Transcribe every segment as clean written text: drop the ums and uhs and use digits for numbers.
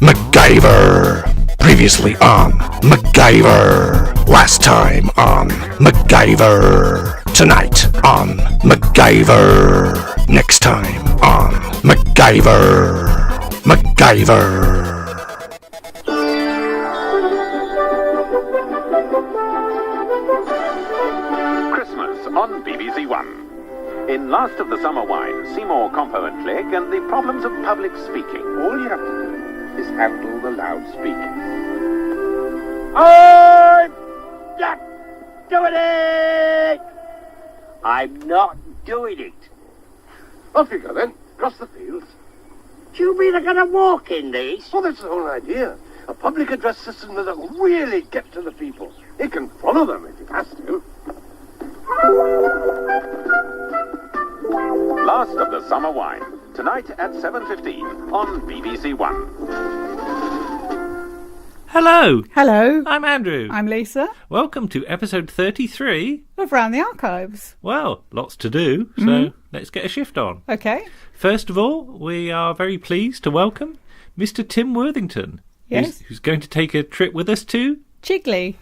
MacGyver! Previously on MacGyver! Last time on MacGyver! Tonight on MacGyver! Next time on MacGyver! MacGyver! Christmas on BBC One. In Last of the Summer Wine, Seymour, Compo and Click and the problems of public speaking. All you have to do is handle the loudspeaker. I'm not doing it! I'm not doing it. Off you go then, across the fields. Do you mean I'm going to walk in these? Well, that's the whole idea. A public address system that really gets to the people. It can follow them if it has to. Last of the Summer Wine. Tonight at 7:15 on BBC One. Hello. Hello. I'm Andrew. I'm Lisa. Welcome to episode 33. Of Round the Archives. Well, lots to do, so let's get a shift on. Okay. First of all, we are very pleased to welcome Mr. Tim Worthington, Yes. who's going to take a trip with us to... Chigley.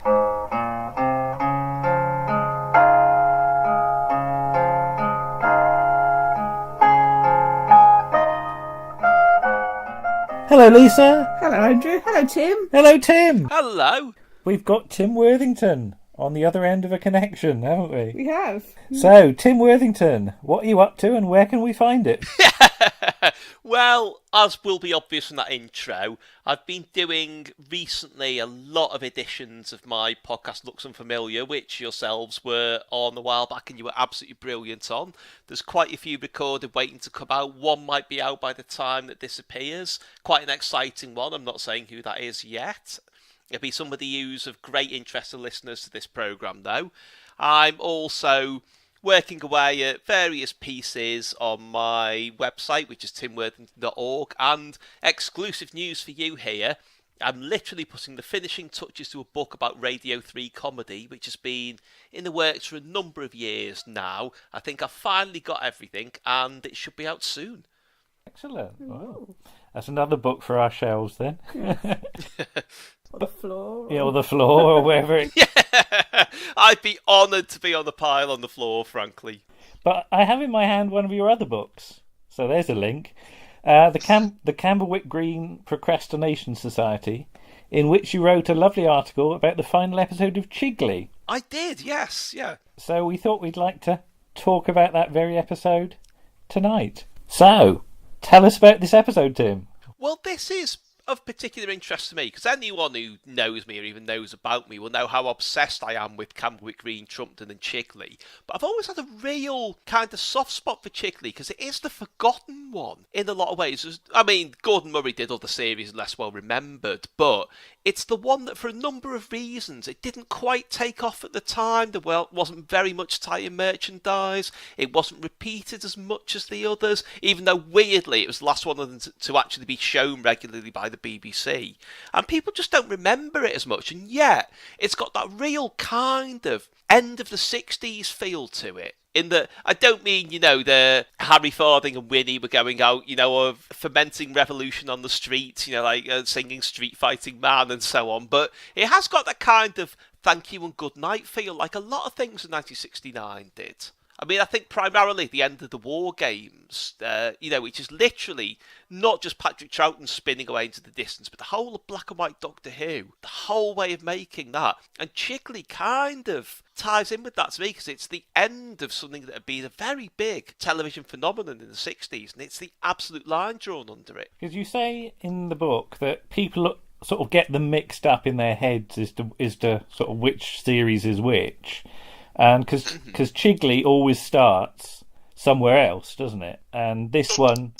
Hello, Lisa. Hello, Andrew. Hello, Tim. Hello, Tim. Hello. We've got Tim Worthington on the other end of a connection, haven't we? We have. So, Tim Worthington, what are you up to and where can we find it? Well, as will be obvious from that intro, I've been doing recently a lot of editions of my podcast Looks Unfamiliar, which yourselves were on a while back and you were absolutely brilliant on. There's quite a few recorded waiting to come out. One might be out by the time that this appears. Quite an exciting one. I'm not saying who that is yet. It'll be somebody who's of great interest to listeners to this programme, though. I'm also working away at various pieces on my website, which is timworthington.org, and exclusive news for you here. I'm literally putting the finishing touches to a book about Radio 3 comedy, which has been in the works for a number of years now. I think I've finally got everything, and it should be out soon. Excellent. Wow. That's another book for our shelves, then. Or the floor. Yeah, or the floor, or wherever it... Yeah, I'd be honoured to be on the pile on the floor, frankly. But I have in my hand one of your other books, so there's a link. The Camberwick Green Procrastination Society, in which you wrote a lovely article about the final episode of Chigley. I did, yes, yeah. So we thought we'd like to talk about that very episode tonight. So, tell us about this episode, Tim. Well, this is of particular interest to me, because anyone who knows me or even knows about me will know how obsessed I am with Camberwick Green, Trumpton and Chigley. But I've always had a real kind of soft spot for Chigley, because it is the forgotten one in a lot of ways. I mean, Gordon Murray did other series less well remembered, but it's the one that for a number of reasons it didn't quite take off at the time. There wasn't very much tie-in merchandise. It wasn't repeated as much as the others, even though weirdly it was the last one of them to actually be shown regularly by the BBC. And people just don't remember it as much, and yet it's got that real kind of end of the 60s feel to it. In that, I don't mean, the Harry Farthing and Winnie were going out, of fomenting revolution on the streets, like singing Street Fighting Man and so on. But it has got that kind of thank you and good night feel, like a lot of things in 1969 did. I mean, I think primarily the end of the War Games, which is literally not just Patrick Troughton spinning away into the distance, but the whole of black and white Doctor Who, the whole way of making that. And Chigley kind of ties in with that to me, because it's the end of something that had been a very big television phenomenon in the 60s, and it's the absolute line drawn under it. Because you say in the book that people sort of get them mixed up in their heads as to sort of which series is which. And because Chigley always starts somewhere else, doesn't it? And this one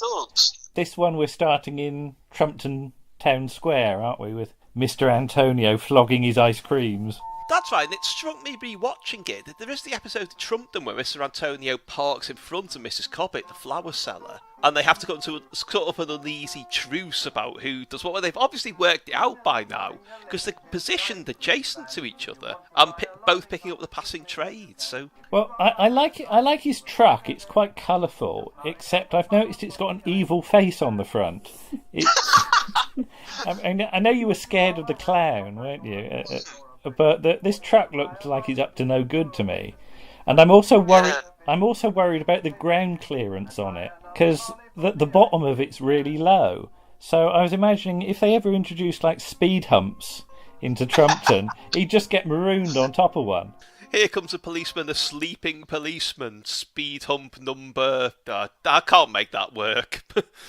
we're starting in Trumpton Town Square, aren't we? With Mr. Antonio flogging his ice creams. That's right, and it struck me re-watching it that there is the episode of Trumpton where Mr. Antonio parks in front of Mrs. Cobbett, the flower seller, and they have to go into a sort of an uneasy truce about who does what. Well, they've obviously worked it out by now, because they're positioned adjacent to each other and both picking up the passing trades. So, well, I like it. I like his truck. It's quite colourful, except I've noticed it's got an evil face on the front. It's, I know you were scared of the clown, weren't you? But this truck looked like it's up to no good to me, and I'm also worried. I'm also worried about the ground clearance on it, because the bottom of it's really low. So I was imagining if they ever introduced like speed humps into Trumpton, he'd just get marooned on top of one. Here comes a policeman, a sleeping policeman, speed hump number. I can't make that work.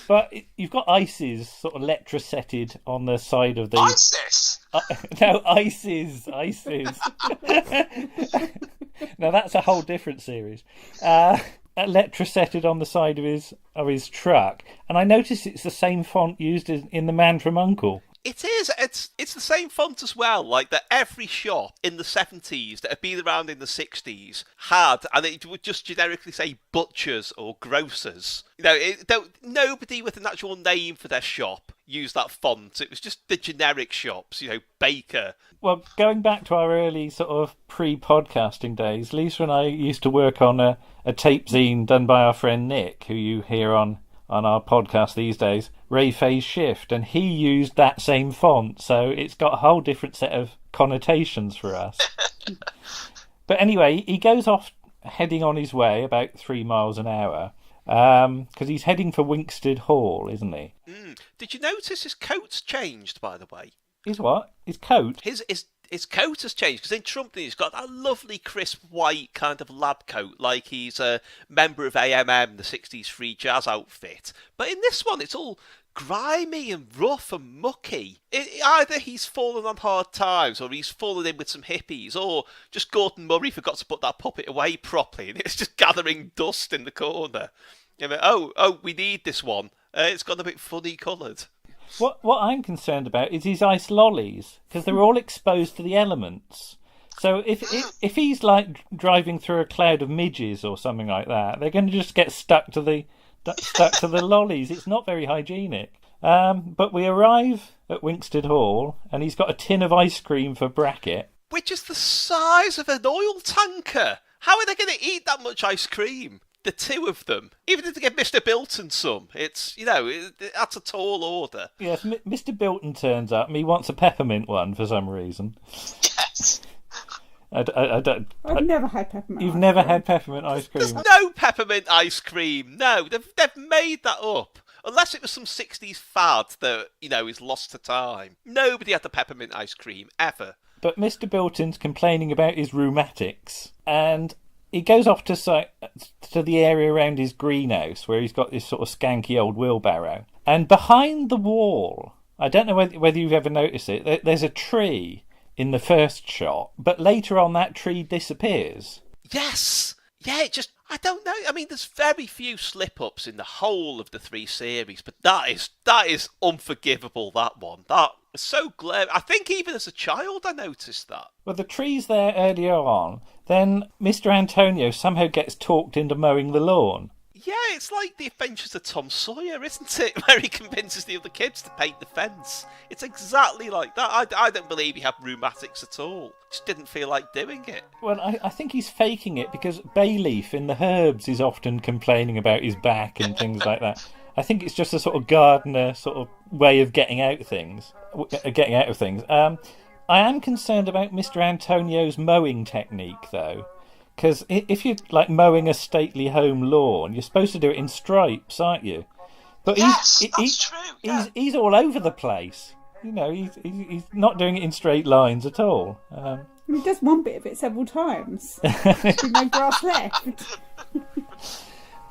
But you've got ices sort of letrosetted on the side of the... ISIS? No, ices. Now that's a whole different series. Letrosetted on the side of his truck. And I noticed it's the same font used in The Man from U.N.C.L.E. It is. It's the same font as well. Like that, every shop in the 70s that had been around in the 60s had, and it would just generically say butchers or grocers. You know, nobody with an actual name for their shop used that font. It was just the generic shops. You know, baker. Well, going back to our early sort of pre-podcasting days, Lisa and I used to work on a tape zine done by our friend Nick, who you hear on our podcast these days, Ray Phase Shift, and he used that same font, so it's got a whole different set of connotations for us. But anyway, he goes off heading on his way about 3 miles an hour, because he's heading for Winksted Hall, isn't he? Did you notice his coat's changed, by the way? His what? His coat? His coat has changed, because in Trumpton he's got that lovely crisp white kind of lab coat, like he's a member of AMM, the 60s free jazz outfit. But in this one it's all grimy and rough and mucky. Either he's fallen on hard times, or he's fallen in with some hippies, or just Gordon Murray forgot to put that puppet away properly, and it's just gathering dust in the corner. You know, oh, we need this one. It's got a bit funny coloured. What I'm concerned about is his ice lollies, because they're all exposed to the elements. So if he's like driving through a cloud of midges or something like that, they're going to just get stuck to the lollies. It's not very hygienic. But we arrive at Winksted Hall, and he's got a tin of ice cream for Brackett, which is the size of an oil tanker. How are they going to eat that much ice cream? The two of them. Even if they give Mr. Bilton some, it's, you know, that's a tall order. Yes, Mr. Bilton turns up and he wants a peppermint one for some reason. Yes. I've never had peppermint. You've never had peppermint ice cream? There's no peppermint ice cream. No, they've made that up. Unless it was some 60s fad that, you know, is lost to time. Nobody had the peppermint ice cream, ever. But Mr. Bilton's complaining about his rheumatics, and he goes off to the area around his greenhouse where he's got this sort of skanky old wheelbarrow. And behind the wall, I don't know whether you've ever noticed it, there's a tree in the first shot, but later on that tree disappears. Yes! Yeah, I don't know. I mean, there's very few slip-ups in the whole of the 3 series, but that is unforgivable, that one. That was so glaring. I think even as a child I noticed that. Well, the tree's there earlier on, then Mr. Antonio somehow gets talked into mowing the lawn. Yeah, it's like the Adventures of Tom Sawyer, isn't it? Where he convinces the other kids to paint the fence. It's exactly like that. I don't believe he had rheumatics at all. Just didn't feel like doing it. Well, I think he's faking it, because Bayleaf in the Herbs is often complaining about his back and things like that. I think it's just a sort of gardener sort of way of getting out of things. I am concerned about Mr. Antonio's mowing technique, though. Because if you're like mowing a stately home lawn, you're supposed to do it in stripes, aren't you? But yes, that's true. Yeah. He's all over the place. You know, he's not doing it in straight lines at all. He does one bit of it several times. There's no grass left.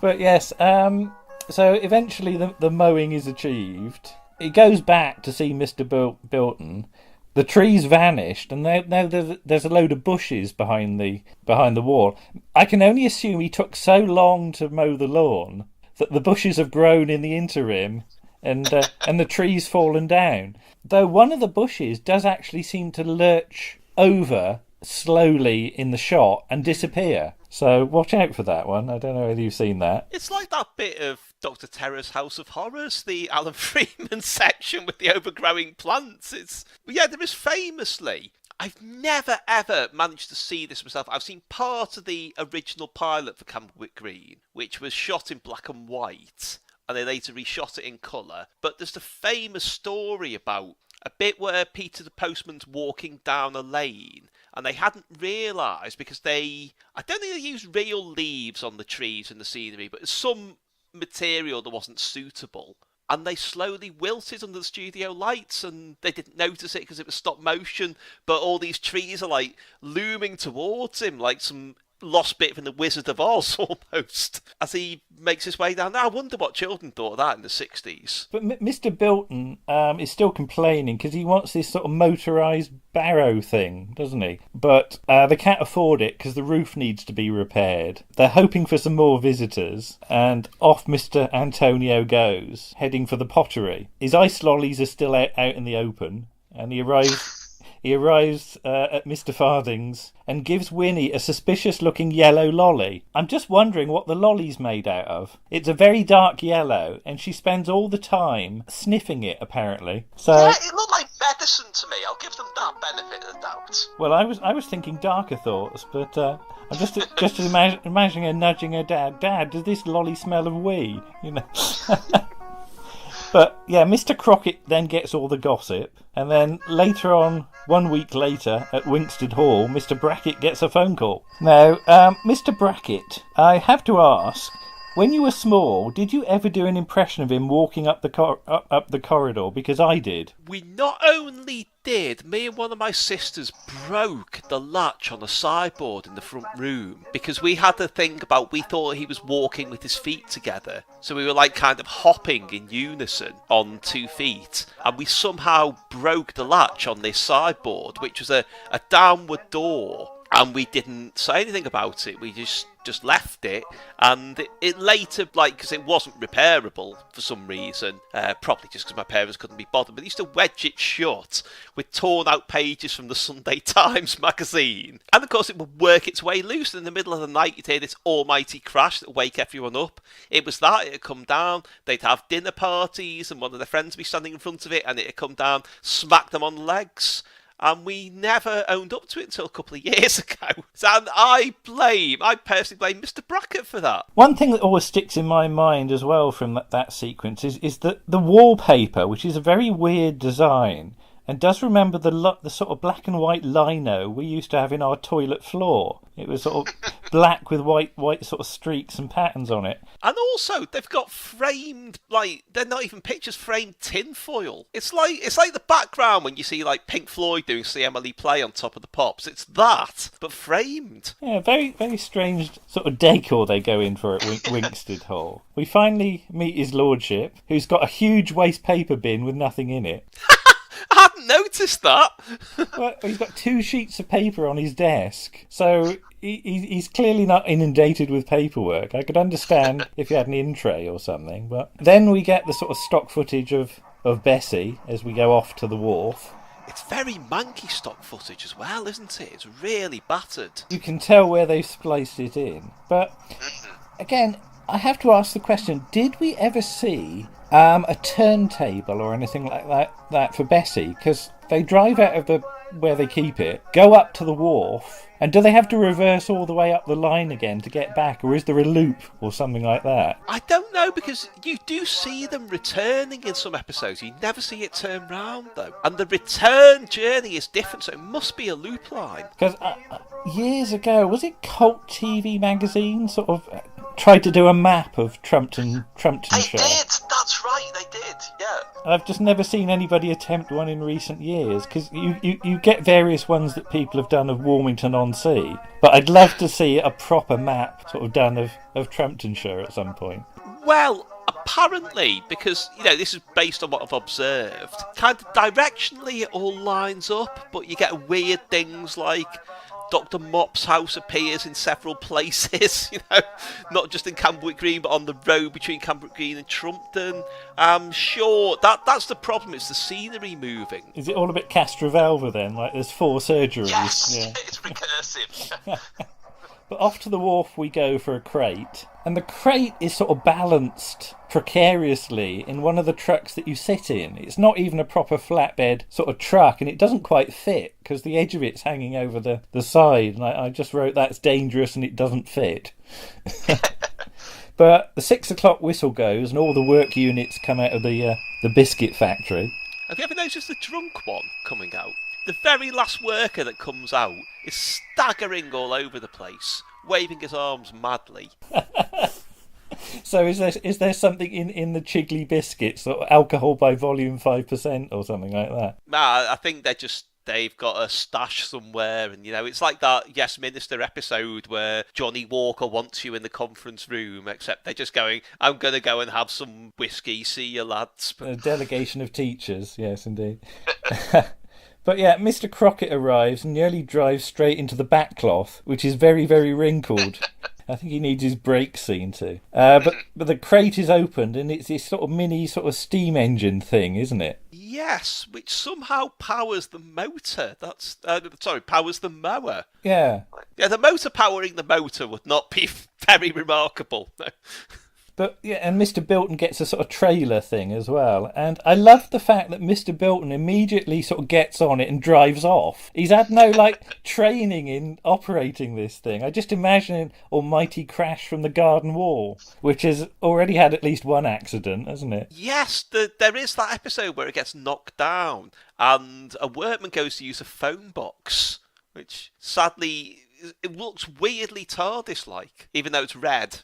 But yes, so eventually the mowing is achieved. He goes back to see Mr. Bilton. The tree's vanished, and now there's a load of bushes behind the wall. I can only assume he took so long to mow the lawn that the bushes have grown in the interim, and the tree's fallen down. Though one of the bushes does actually seem to lurch over slowly in the shot and disappear. So watch out for that one. I don't know whether you've seen that. It's like that bit of Dr. Terror's House of Horrors, the Alan Freeman section with the overgrowing plants. There is famously... I've never, ever managed to see this myself. I've seen part of the original pilot for Camberwick Green, which was shot in black and white, and they later reshot it in colour. But there's the famous story about a bit where Peter the Postman's walking down a lane, and they hadn't realised because I don't think they used real leaves on the trees and the scenery, but some material that wasn't suitable. And they slowly wilted under the studio lights, and they didn't notice it because it was stop motion, but all these trees are like looming towards him like some lost bit from the Wizard of Oz almost as he makes his way down. Now, I wonder what children thought of that in the 60s. But Mr. Bilton is still complaining because he wants this sort of motorised barrow thing, doesn't he? But they can't afford it because the roof needs to be repaired. They're hoping for some more visitors, and off Mr. Antonio goes, heading for the pottery. His ice lollies are still out in the open, and he arrives at Mr. Farthing's and gives Winnie a suspicious-looking yellow lolly. I'm just wondering what the lolly's made out of. It's a very dark yellow, and she spends all the time sniffing it, apparently. So, yeah, it looked like medicine to me. I'll give them that benefit of the doubt. Well, I was thinking darker thoughts, but I'm just imagining her nudging her dad. Dad, does this lolly smell of wee? You know. But, yeah, Mr. Crockett then gets all the gossip, and then later on, 1 week later, at Winsted Hall, Mr. Brackett gets a phone call. Now, Mr. Brackett, I have to ask, when you were small, did you ever do an impression of him walking up the corridor? Because I did. We not only did, me and one of my sisters broke the latch on a sideboard in the front room because we had to think about, we thought he was walking with his feet together. So we were like kind of hopping in unison on 2 feet. And we somehow broke the latch on this sideboard, which was a downward door. And we didn't say anything about it. We just left it. And it later, because it wasn't repairable for some reason, probably just because my parents couldn't be bothered, but they used to wedge it shut with torn out pages from the Sunday Times magazine. And of course it would work its way loose. And in the middle of the night you'd hear this almighty crash that would wake everyone up. It was that, it had come down, they'd have dinner parties and one of their friends would be standing in front of it and it had come down, smack them on the legs. And we never owned up to it until a couple of years ago. And I personally blame Mr. Brackett for that. One thing that always sticks in my mind as well from that sequence is that the wallpaper, which is a very weird design, and does remember the sort of black and white lino we used to have in our toilet floor. It was sort of black with white sort of streaks and patterns on it. And also, they've got framed, they're not even pictures, framed tinfoil. It's like the background when you see, Pink Floyd doing See Emily Play on top of the pops. It's that, but framed. Yeah, very, very strange sort of decor they go in for at Winsted Hall. We finally meet his lordship, who's got a huge waste paper bin with nothing in it. I hadn't noticed that. Well, he's got 2 sheets of paper on his desk, so he's clearly not inundated with paperwork. I could understand if he had an in-tray or something, but then we get the sort of stock footage of Bessie as we go off to the wharf. It's very manky stock footage as well, isn't it? It's really battered. You can tell where they've spliced it in. But, again, I have to ask the question, did we ever see a turntable or anything like that for Bessie? Because they drive out of where they keep it, go up to the wharf, and do they have to reverse all the way up the line again to get back, or is there a loop or something like that? I don't know, because you do see them returning in some episodes. You never see it turn round, though. And the return journey is different, so it must be a loop line. Because years ago, was it Cult TV magazine sort of tried to do a map of Trumptonshire? They did, that's right, they did, yeah. I've just never seen anybody attempt one in recent years, because you get various ones that people have done of Warmington-on-Sea, but I'd love to see a proper map sort of done of Trumptonshire at some point. Well, apparently, because, this is based on what I've observed, kind of directionally it all lines up, but you get weird things like Dr. Mop's house appears in several places, not just in Camberwick Green, but on the road between Camberwick Green and Trumpton. I'm sure that's the problem, it's the scenery moving. Is it all a bit Castrovelva then? Like there's 4 surgeries? Yes, yeah. It's recursive. But off to the wharf we go for a crate, and the crate is sort of balanced precariously in one of the trucks that you sit in. It's not even a proper flatbed sort of truck, and it doesn't quite fit because the edge of it's hanging over the side, and I just wrote that's dangerous and it doesn't fit. But the 6 o'clock whistle goes and all the work units come out of the biscuit factory. Have you ever noticed the drunk one coming out? The very last worker that comes out is staggering all over the place, waving his arms madly. So is there something in the Chigley biscuits, sort of alcohol by volume 5% or something like that? Nah, I think they've got a stash somewhere, and it's like that Yes Minister episode where Johnny Walker wants you in the conference room, except they're just going, I'm going to go and have some whiskey, see you lads. A delegation of teachers, yes indeed. But yeah, Mr. Crockett arrives and nearly drives straight into the backcloth, which is very, very wrinkled. I think he needs his brake scene too. But the crate is opened and it's this sort of mini sort of steam engine thing, isn't it? Yes, which somehow powers the motor. Powers the mower. Yeah. Yeah, the motor powering the motor would not be very remarkable. No. But yeah, and Mr. Bilton gets a sort of trailer thing as well. And I love the fact that Mr. Bilton immediately sort of gets on it and drives off. He's had no training in operating this thing. I just imagine an almighty crash from the garden wall, which has already had at least one accident, hasn't it? Yes, there is that episode where it gets knocked down and a workman goes to use a phone box, which sadly it looks weirdly TARDIS-like, even though it's red.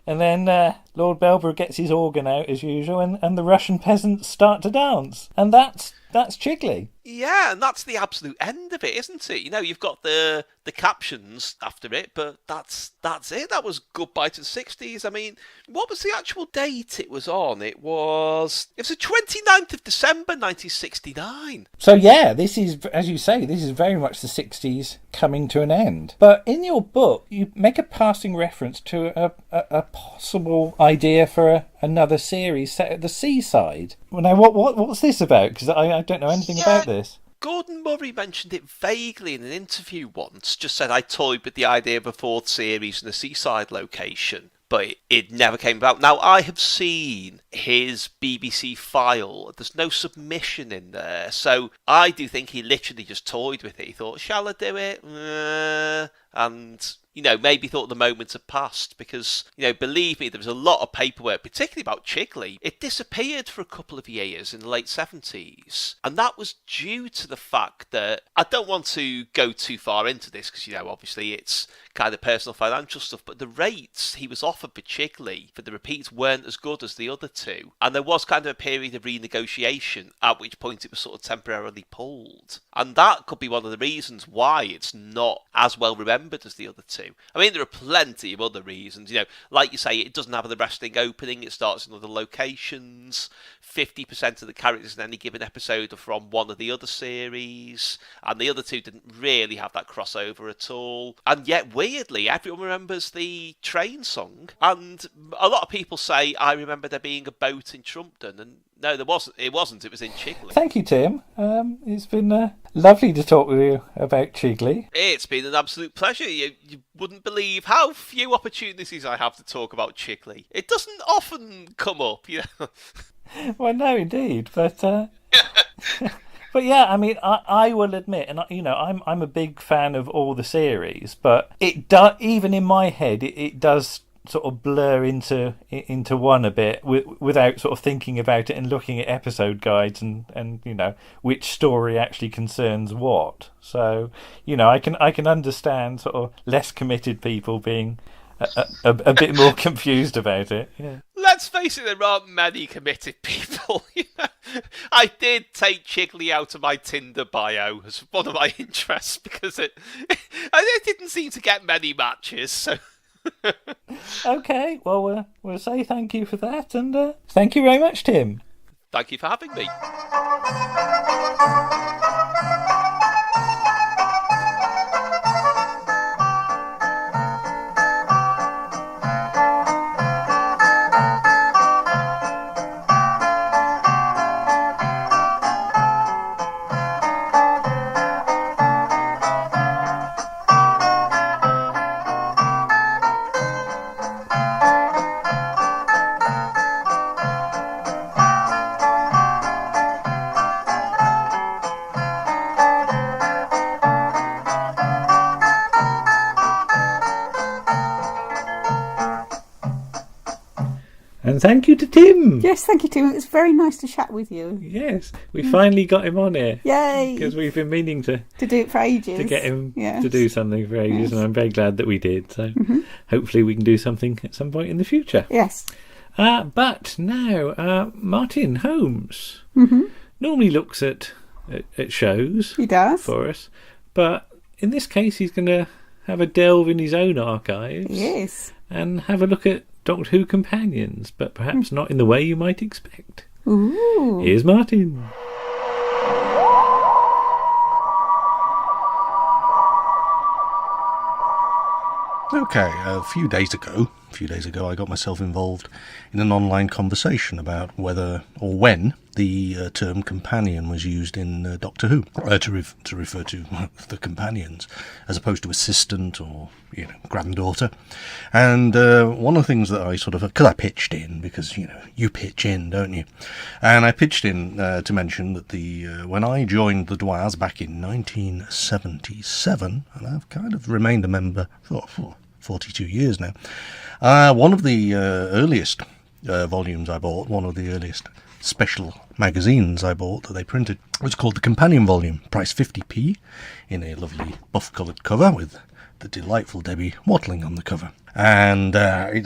And then Lord Belborough gets his organ out as usual, and the Russian peasants start to dance. And that's Chigley. Yeah, and that's the absolute end of it, isn't it? You've got the captions after it, but that's it. That was goodbye to the 60s. I mean, what was the actual date it was on? It was the 29th of December, 1969. So yeah, this is, as you say, this is very much the 60s coming to an end. But in your book, you make a passing reference to a possible idea for another series set at the seaside. Well, now, what's this about? Because I don't know anything about this. Gordon Murray mentioned it vaguely in an interview once, just said I toyed with the idea of a fourth series in a seaside location, but it never came about. Now, I have seen his BBC file. There's no submission in there, so I do think he literally just toyed with it. He thought, shall I do it? And maybe thought the moment had passed because, believe me, there was a lot of paperwork, particularly about Chigley. It disappeared for a couple of years in the late 70s. And that was due to the fact that, I don't want to go too far into this because, obviously it's kind of personal financial stuff, but the rates he was offered for Chigley for the repeats weren't as good as the other two. And there was kind of a period of renegotiation, at which point it was sort of temporarily pulled. And that could be one of the reasons why it's not as well remembered as the other two. I mean, there are plenty of other reasons. Like you say, it doesn't have the wrestling opening. It starts in other locations. 50% of the characters in any given episode are from one of the other series. And the other two didn't really have that crossover at all. And yet, weirdly, everyone remembers the train song. And a lot of people say, I remember there being a boat in Trumpton. And no, there wasn't. It wasn't. It was in Chigley. Thank you, Tim. It's been lovely to talk with you about Chigley. It's been an absolute pleasure. You wouldn't believe how few opportunities I have to talk about Chigley. It doesn't often come up, Well, no, indeed, but but yeah, I mean, I will admit, and I'm a big fan of all the series, but even in my head, it does sort of blur into one a bit without sort of thinking about it and looking at episode guides and which story actually concerns what. So I can understand sort of less committed people being a bit more confused about it. Yeah. Let's face it, there aren't many committed people. I did take Chigley out of my Tinder bio as one of my interests because it didn't seem to get many matches. So. Okay, well, we'll say thank you for that, and thank you very much, Tim. Thank you for having me. And thank you to Tim. Yes, thank you, Tim. It's very nice to chat with you. Yes, we finally got him on here. Yay! Because we've been meaning to do it for ages. To get him to do something for ages, and I'm very glad that we did. So hopefully we can do something at some point in the future. Yes. But now, Martin Holmes normally looks at shows. He does. For us. But in this case, he's going to have a delve in his own archives. Yes. And have a look at Doctor Who companions, but perhaps not in the way you might expect. Ooh. Here's Martin. Okay, a few days ago, I got myself involved in an online conversation about whether or when the term companion was used in Doctor Who, to refer to the companions, as opposed to assistant or, granddaughter. And one of the things that I because I pitched in, because, you pitch in, don't you? And I pitched in to mention that when I joined the Dwars back in 1977, and I've kind of remained a member for 42 years now, one of the earliest volumes I bought, one of the earliest special magazines I bought that they printed, was called the Companion Volume, price 50p, in a lovely buff-coloured cover with the delightful Debbie Watling on the cover, and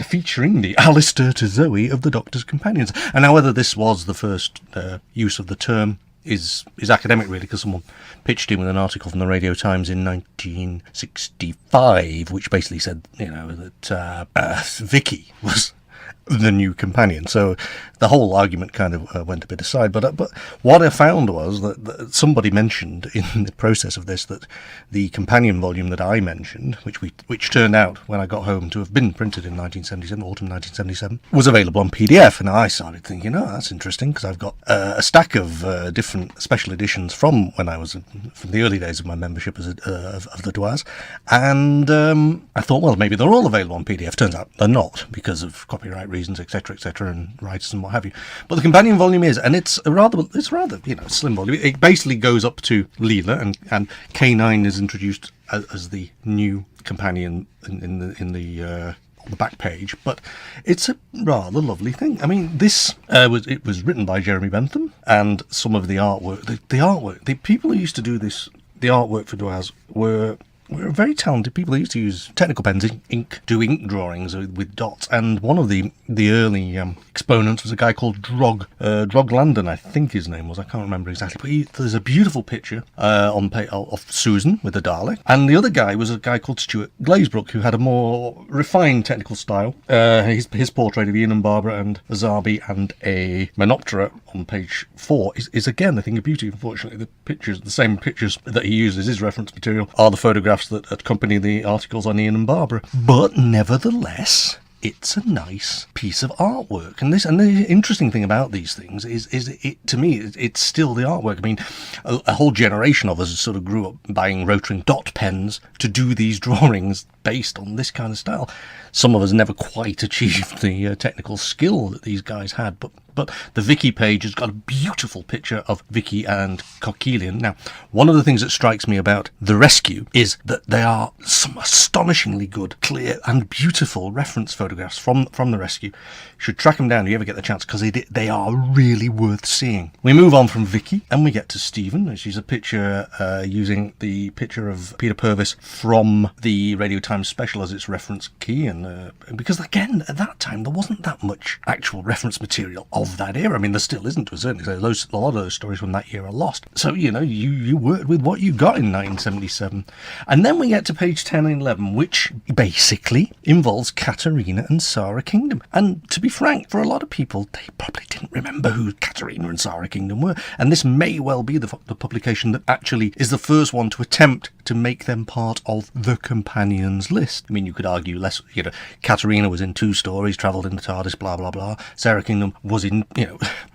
featuring the Alistair to Zoe of the Doctor's Companions. And now whether this was the first use of the term is academic, really, because someone pitched in with an article from the Radio Times in 1965, which basically said, that Vicky was the new companion. So the whole argument kind of went a bit aside. But what I found was that somebody mentioned in the process of this that the companion volume that I mentioned, which turned out when I got home to have been printed in 1977, autumn 1977, was available on PDF. And I started thinking, that's interesting, because I've got a stack of different special editions from when I was from the early days of my membership of the Dwars. And I thought, well, maybe they're all available on PDF. Turns out they're not, because of copyright reasons, etc., and rights and what have you. But the companion volume is, and it's rather slim volume. It basically goes up to Leela, and K9 is introduced as the new companion in the on the back page. But it's a rather lovely thing. I mean, this was written by Jeremy Bentham, and some of the artwork, the people who used to do the artwork for Dwars were very talented people. They used to use technical pens, do ink drawings with dots, and one of the early exponents was a guy called Droglandon, I think his name was. I can't remember exactly, but there's a beautiful picture of Susan with the Dalek, and the other guy was a guy called Stuart Glazebrook, who had a more refined technical style. His portrait of Ian and Barbara and Azabi and a Menoptera on page 4 is again a thing of beauty. Unfortunately, the same pictures that he uses as his reference material are the photographs that accompany the articles on Ian and Barbara. But nevertheless, it's a nice piece of artwork. And the interesting thing about these things is it, to me, it's still the artwork. I mean, a whole generation of us sort of grew up buying rotring dot pens to do these drawings based on this kind of style. Some of us never quite achieved the technical skill that these guys had, but the Vicky page has got a beautiful picture of Vicky and Coquelian. Now, one of the things that strikes me about The Rescue is that they are some astonishingly good, clear and beautiful reference photographs from The Rescue. You should track them down if you ever get the chance, because they are really worth seeing. We move on from Vicky and we get to Stephen. She's a picture using the picture of Peter Purvis from the Radio Times special as its reference key, and because again at that time there wasn't that much actual reference material of that era. I mean, there still isn't to a certain extent. A lot of those stories from that year are lost. So you worked with what you got in 1977, and then we get to page 10 and 11, which basically involves Katerina and Sarah Kingdom. And to be frank, for a lot of people, they probably didn't remember who Katerina and Sarah Kingdom were, and this may well be the publication that actually is the first one to attempt to make them part of the companions list. I mean, you could argue less. Katerina was in 2 stories, travelled in the TARDIS, blah blah blah. Sarah Kingdom was in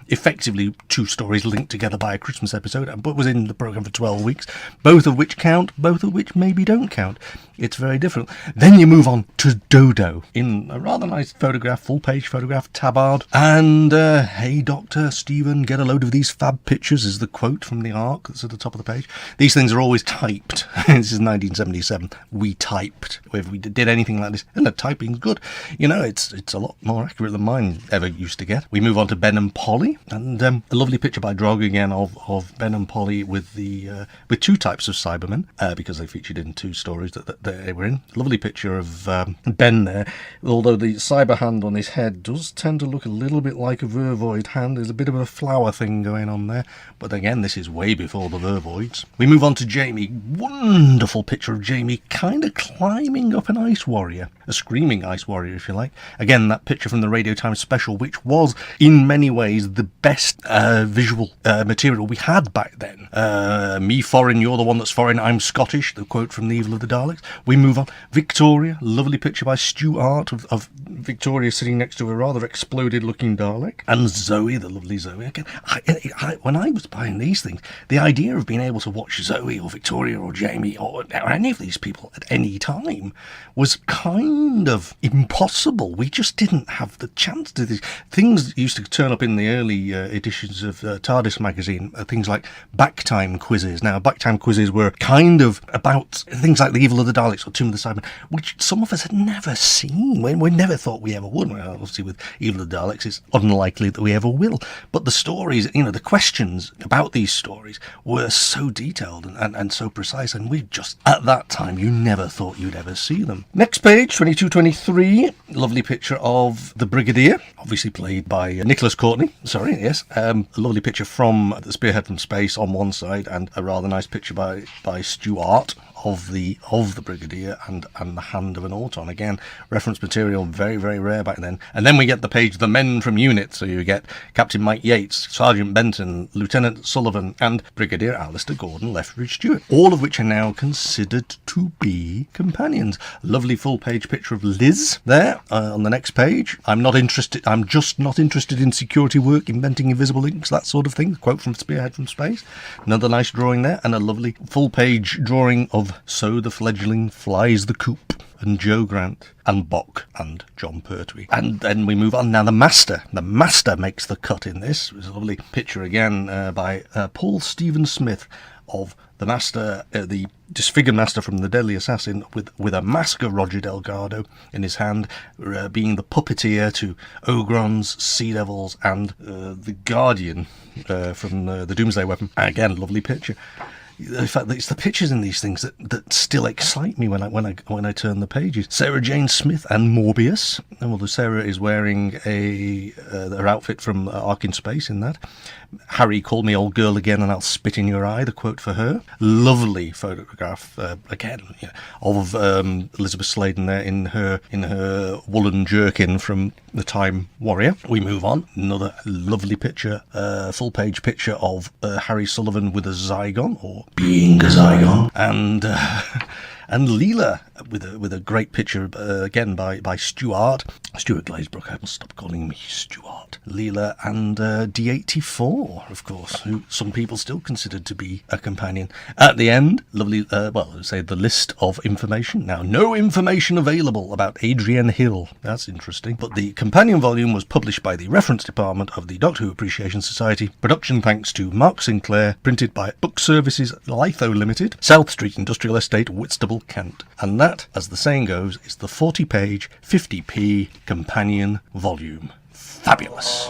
effectively 2 stories linked together by a Christmas episode, but was in the programme for 12 weeks, both of which count, both of which maybe don't count. It's very different. Then you move on to Dodo, in a rather nice photograph, full-page photograph, tabard. And, hey, Doctor Stephen, get a load of these fab pictures, is the quote from the arc that's at the top of the page. These things are always typed. This is 1977. We typed. If we did anything like this, and the typing's good. You know, it's a lot more accurate than mine ever used to get. We move on to Ben and Polly, and a lovely picture by Drog again of Ben and Polly with with 2 types of Cybermen, because they featured in 2 stories that they were in. Lovely picture of Ben there, although the cyber hand on his head does tend to look a little bit like a Vervoid hand. There's a bit of a flower thing going on there, but again, this is way before the Vervoids. We move on to Jamie. Wonderful picture of Jamie kind of climbing up an ice warrior, a screaming ice warrior if you like. Again, that picture from the Radio Times special, which was in many ways the best visual material we had back then. Me foreign, you're the one that's foreign, I'm Scottish, the quote from The Evil of the Daleks. We move on. Victoria, lovely picture by Stu Art of Victoria sitting next to a rather exploded looking Dalek. And Zoe, the lovely Zoe. Again, when I was buying these things, the idea of being able to watch Zoe or Victoria or Jamie or any of these people at any time was kind of impossible. We just didn't have the chance to do these. Things that used to turn up in the early editions of TARDIS magazine, things like Backtime quizzes. Now, Backtime quizzes were kind of about things like The Evil of the Daleks or Tomb of the Cybermen, which some of us had never seen. We never thought we ever would. Well, obviously, with Evil of the Daleks, it's unlikely that we ever will. But the stories, the questions about these stories were so detailed and so precise, and we just, at that time, you never thought you'd ever see them. Next page, 2223, lovely picture of the Brigadier, obviously played by Nicholas Courtney. Sorry, yes. A lovely picture from the Spearhead from Space on one side, and a rather nice picture by Stuart of the Brigadier and the hand of an Auton. Again, reference material very, very rare back then. And then we get the page The Men from Unit. So you get Captain Mike Yates, Sergeant Benton, Lieutenant Sullivan, and Brigadier Alistair Gordon Lethbridge Stewart, all of which are now considered to be companions. Lovely full-page picture of Liz there on the next page. I'm just not interested in security work, inventing invisible links, that sort of thing. Quote from Spearhead from Space. Another nice drawing there, and a lovely full-page drawing of So the Fledgling Flies the Coop, and Joe Grant, and Bock, and John Pertwee. And then we move on. Now the Master makes the cut in this. There's a lovely picture again by Paul Stephen Smith of the Master, the disfigured Master from The Deadly Assassin, with a mask of Roger Delgado in his hand, being the puppeteer to Ogrons, Sea Devils, and the Guardian from the Doomsday Weapon. Again, lovely picture. In fact, it's the pictures in these things that still excite me when I turn the pages. Sarah Jane Smith and Morbius. And although Sarah is wearing her outfit from Ark in Space in that. Harry called me old girl again and I'll spit in your eye, the quote for her. Lovely photograph again of Elizabeth Sladen there in her woolen jerkin from the Time Warrior. We move on. Another lovely picture, full page picture of Harry Sullivan with a Zygon, or being a Zygon, and Leela with a great picture again by Stuart Glazebrook. I must stop calling him Stuart. Leela and D84, of course, who some people still considered to be a companion. At the end, lovely, say the list of information. Now, no information available about Adrian Hill. That's interesting. But the companion volume was published by the Reference Department of the Doctor Who Appreciation Society. Production thanks to Mark Sinclair. Printed by Book Services Litho Limited, South Street Industrial Estate, Whitstable, Kent. And that, as the saying goes, is the 40-page, 50p companion volume. Fabulous.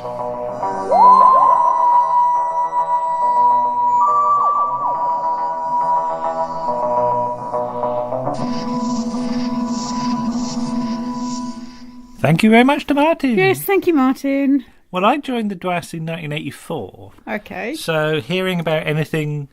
Thank you very much to Martin. Yes, thank you, Martin. Well, I joined the DWAS in 1984. Okay. So hearing about anything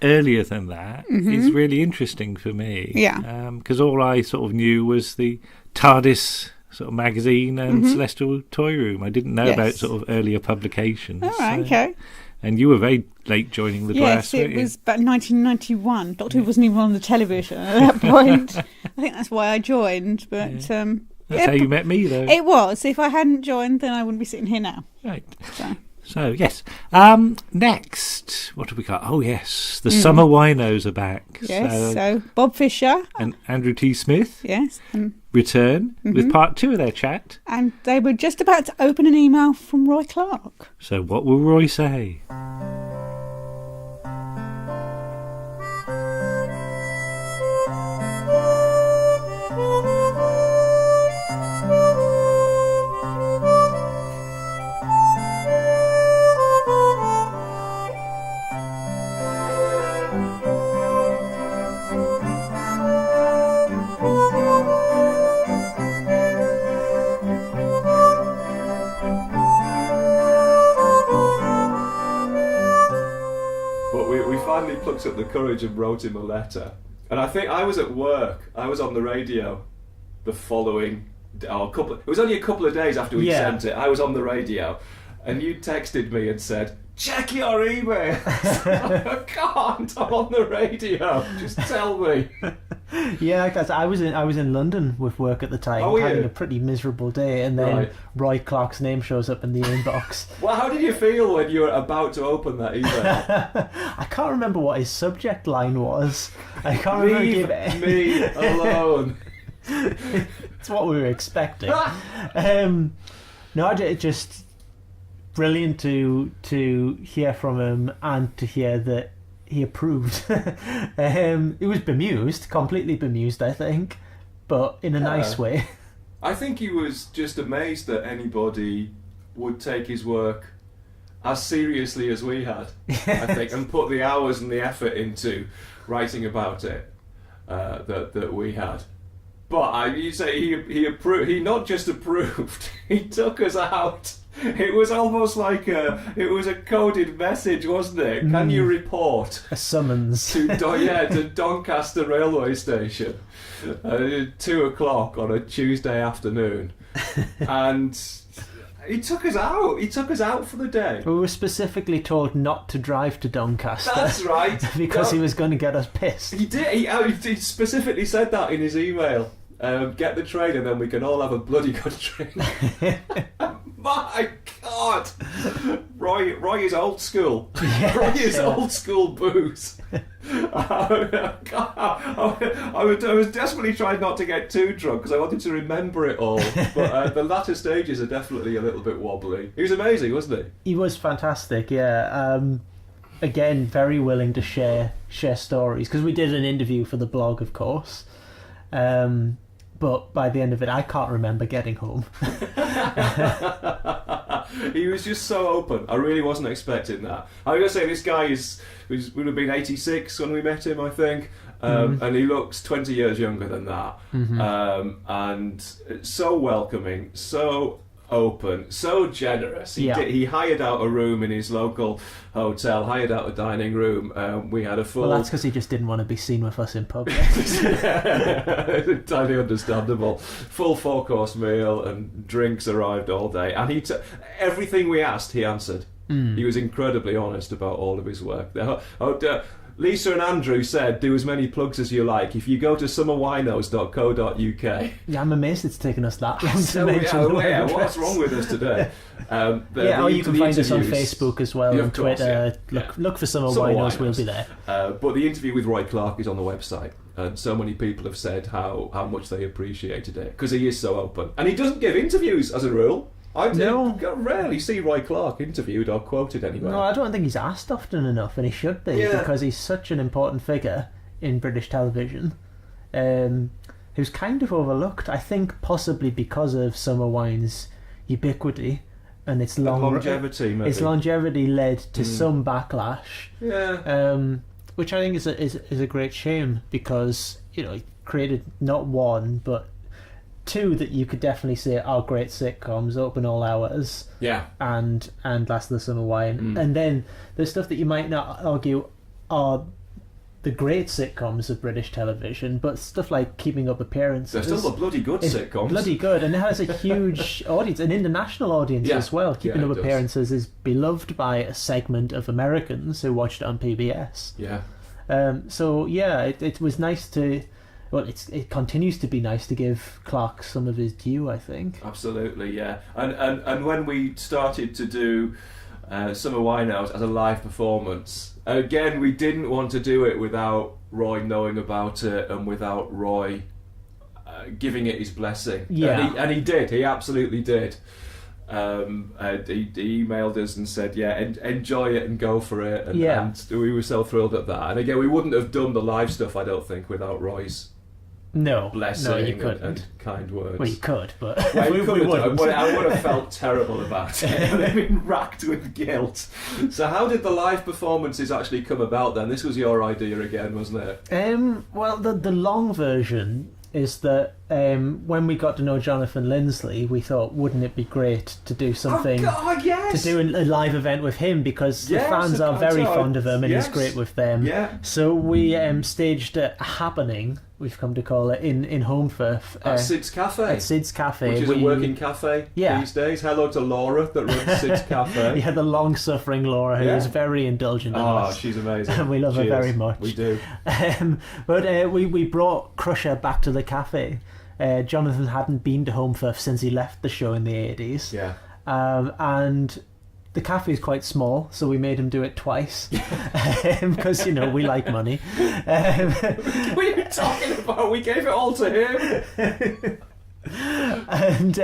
earlier than that is really interesting for me. Yeah. Because all I sort of knew was the TARDIS sort of magazine and Celestial Toy Room. I didn't know about sort of earlier publications. All right, okay. And you were very late joining the DWAS, yes, it was about 1991. Doctor Who wasn't even on the television at that point. I think that's why I joined. But that's how you met me, though. It was. If I hadn't joined, then I wouldn't be sitting here now. Right. So, yes. Next, what have we got? Oh, yes, the Summer Winos are back. Yes, so Bob Fischer. And Andrew T. Smith. Yes. Return with part 2 of their chat. And they were just about to open an email from Roy Clark. So what will Roy say? Plucked up the courage and wrote him a letter. And I think I was at work. I was on the radio the following it was only a couple of days after we sent it. I was on the radio and you texted me and said, check your email. I can't, I'm on the radio, just tell me. Yeah, because I was in London with work at the time, having a pretty miserable day, and then Roy Clark's name shows up in the inbox. Well, how did you feel when you were about to open that email? I can't remember what his subject line was. I can't remember. Leave me alone. It's what we were expecting. No, it just brilliant to hear from him and to hear that he approved. He was bemused, completely bemused, I think, but in a nice way. I think he was just amazed that anybody would take his work as seriously as we had, I think, and put the hours and the effort into writing about it that we had. But you say he approved. He not just approved. He took us out. It was almost like it was a coded message, wasn't it? Can you report a summons to Doncaster railway station at 2:00 on a Tuesday afternoon? And he took us out. He took us out for the day. We were specifically told not to drive to Doncaster. That's right, because he was going to get us pissed. He did. He specifically said that in his email. Get the train and then we can all have a bloody good drink. My God! Roy is old school. Yes, Roy is old school booze. I was desperately trying not to get too drunk because I wanted to remember it all. But the latter stages are definitely a little bit wobbly. He was amazing, wasn't he? He was fantastic, yeah. Again, very willing to share stories, because we did an interview for the blog, of course. But by the end of it, I can't remember getting home. He was just so open. I really wasn't expecting that. I was going to say, this guy would have been 86 when we met him, I think. And he looks 20 years younger than that. And so welcoming, so open, so generous. He hired out a room in his local hotel, hired out a dining room. We had a full... Well, that's because he just didn't want to be seen with us in public. Entirely understandable. Full 4-course meal and drinks arrived all day. And everything we asked, he answered. He was incredibly honest about all of his work. Lisa and Andrew said, do as many plugs as you like. If you go to summerwinos.co.uk. Yeah, I'm amazed it's taken us that long to mention. What's wrong with us today? Or you can find us on Facebook as well, and Twitter. Look for Summer Winos, we'll be there. But the interview with Roy Clark is on the website. And so many people have said how much they appreciated it, because he is so open. And he doesn't give interviews, as a rule. I rarely see Roy Clark interviewed or quoted anywhere. No, I don't think he's asked often enough, and he should be, because he's such an important figure in British television, who's kind of overlooked, I think, possibly because of Summer Wine's ubiquity and its longevity. Maybe. Its longevity led to some backlash, which I think is a great shame, because it created not one but two that you could definitely say are great sitcoms: Open All Hours, and Last of the Summer Wine. And then there's stuff that you might not argue are the great sitcoms of British television, but stuff like Keeping Up Appearances. They're still the bloody good sitcoms. Bloody good, and it has a huge audience, an international audience as well. Keeping Up Appearances is beloved by a segment of Americans who watched it on PBS. It was nice to... Well, it continues to be nice to give Clark some of his due, I think. Absolutely, yeah. And when we started to do Summer Winehouse as a live performance. Again, we didn't want to do it without Roy knowing about it and without Roy giving it his blessing. Yeah. And he did. He absolutely did. He emailed us and said, "Yeah, enjoy it and go for it." And we were so thrilled at that. And again, we wouldn't have done the live stuff, I don't think, without Roy's blessing and kind words. Well, you could, but well, we wouldn't. I would have felt terrible about it. I've been racked with guilt. So how did the live performances actually come about then? This was your idea again, wasn't it? Well, the long version is that when we got to know Jonathan Lindsley, we thought, wouldn't it be great to do something, to do a live event with him, because the fans are very fond of him and he's great with them. Yeah. So we staged a happening, we've come to call it, in Holmfirth. At Sid's Cafe. At Sid's Cafe. Which is a working cafe these days. Hello to Laura that runs Sid's Cafe. Yeah, the long-suffering Laura, who is very indulgent of us. Oh, she's amazing. And we love her very much. We do. But we brought Crusher back to the cafe. Jonathan hadn't been to Holmfirth since he left the show in the 80s. Yeah. And the cafe is quite small, so we made him do it twice. Because, we like money. What are you talking about? We gave it all to him. And,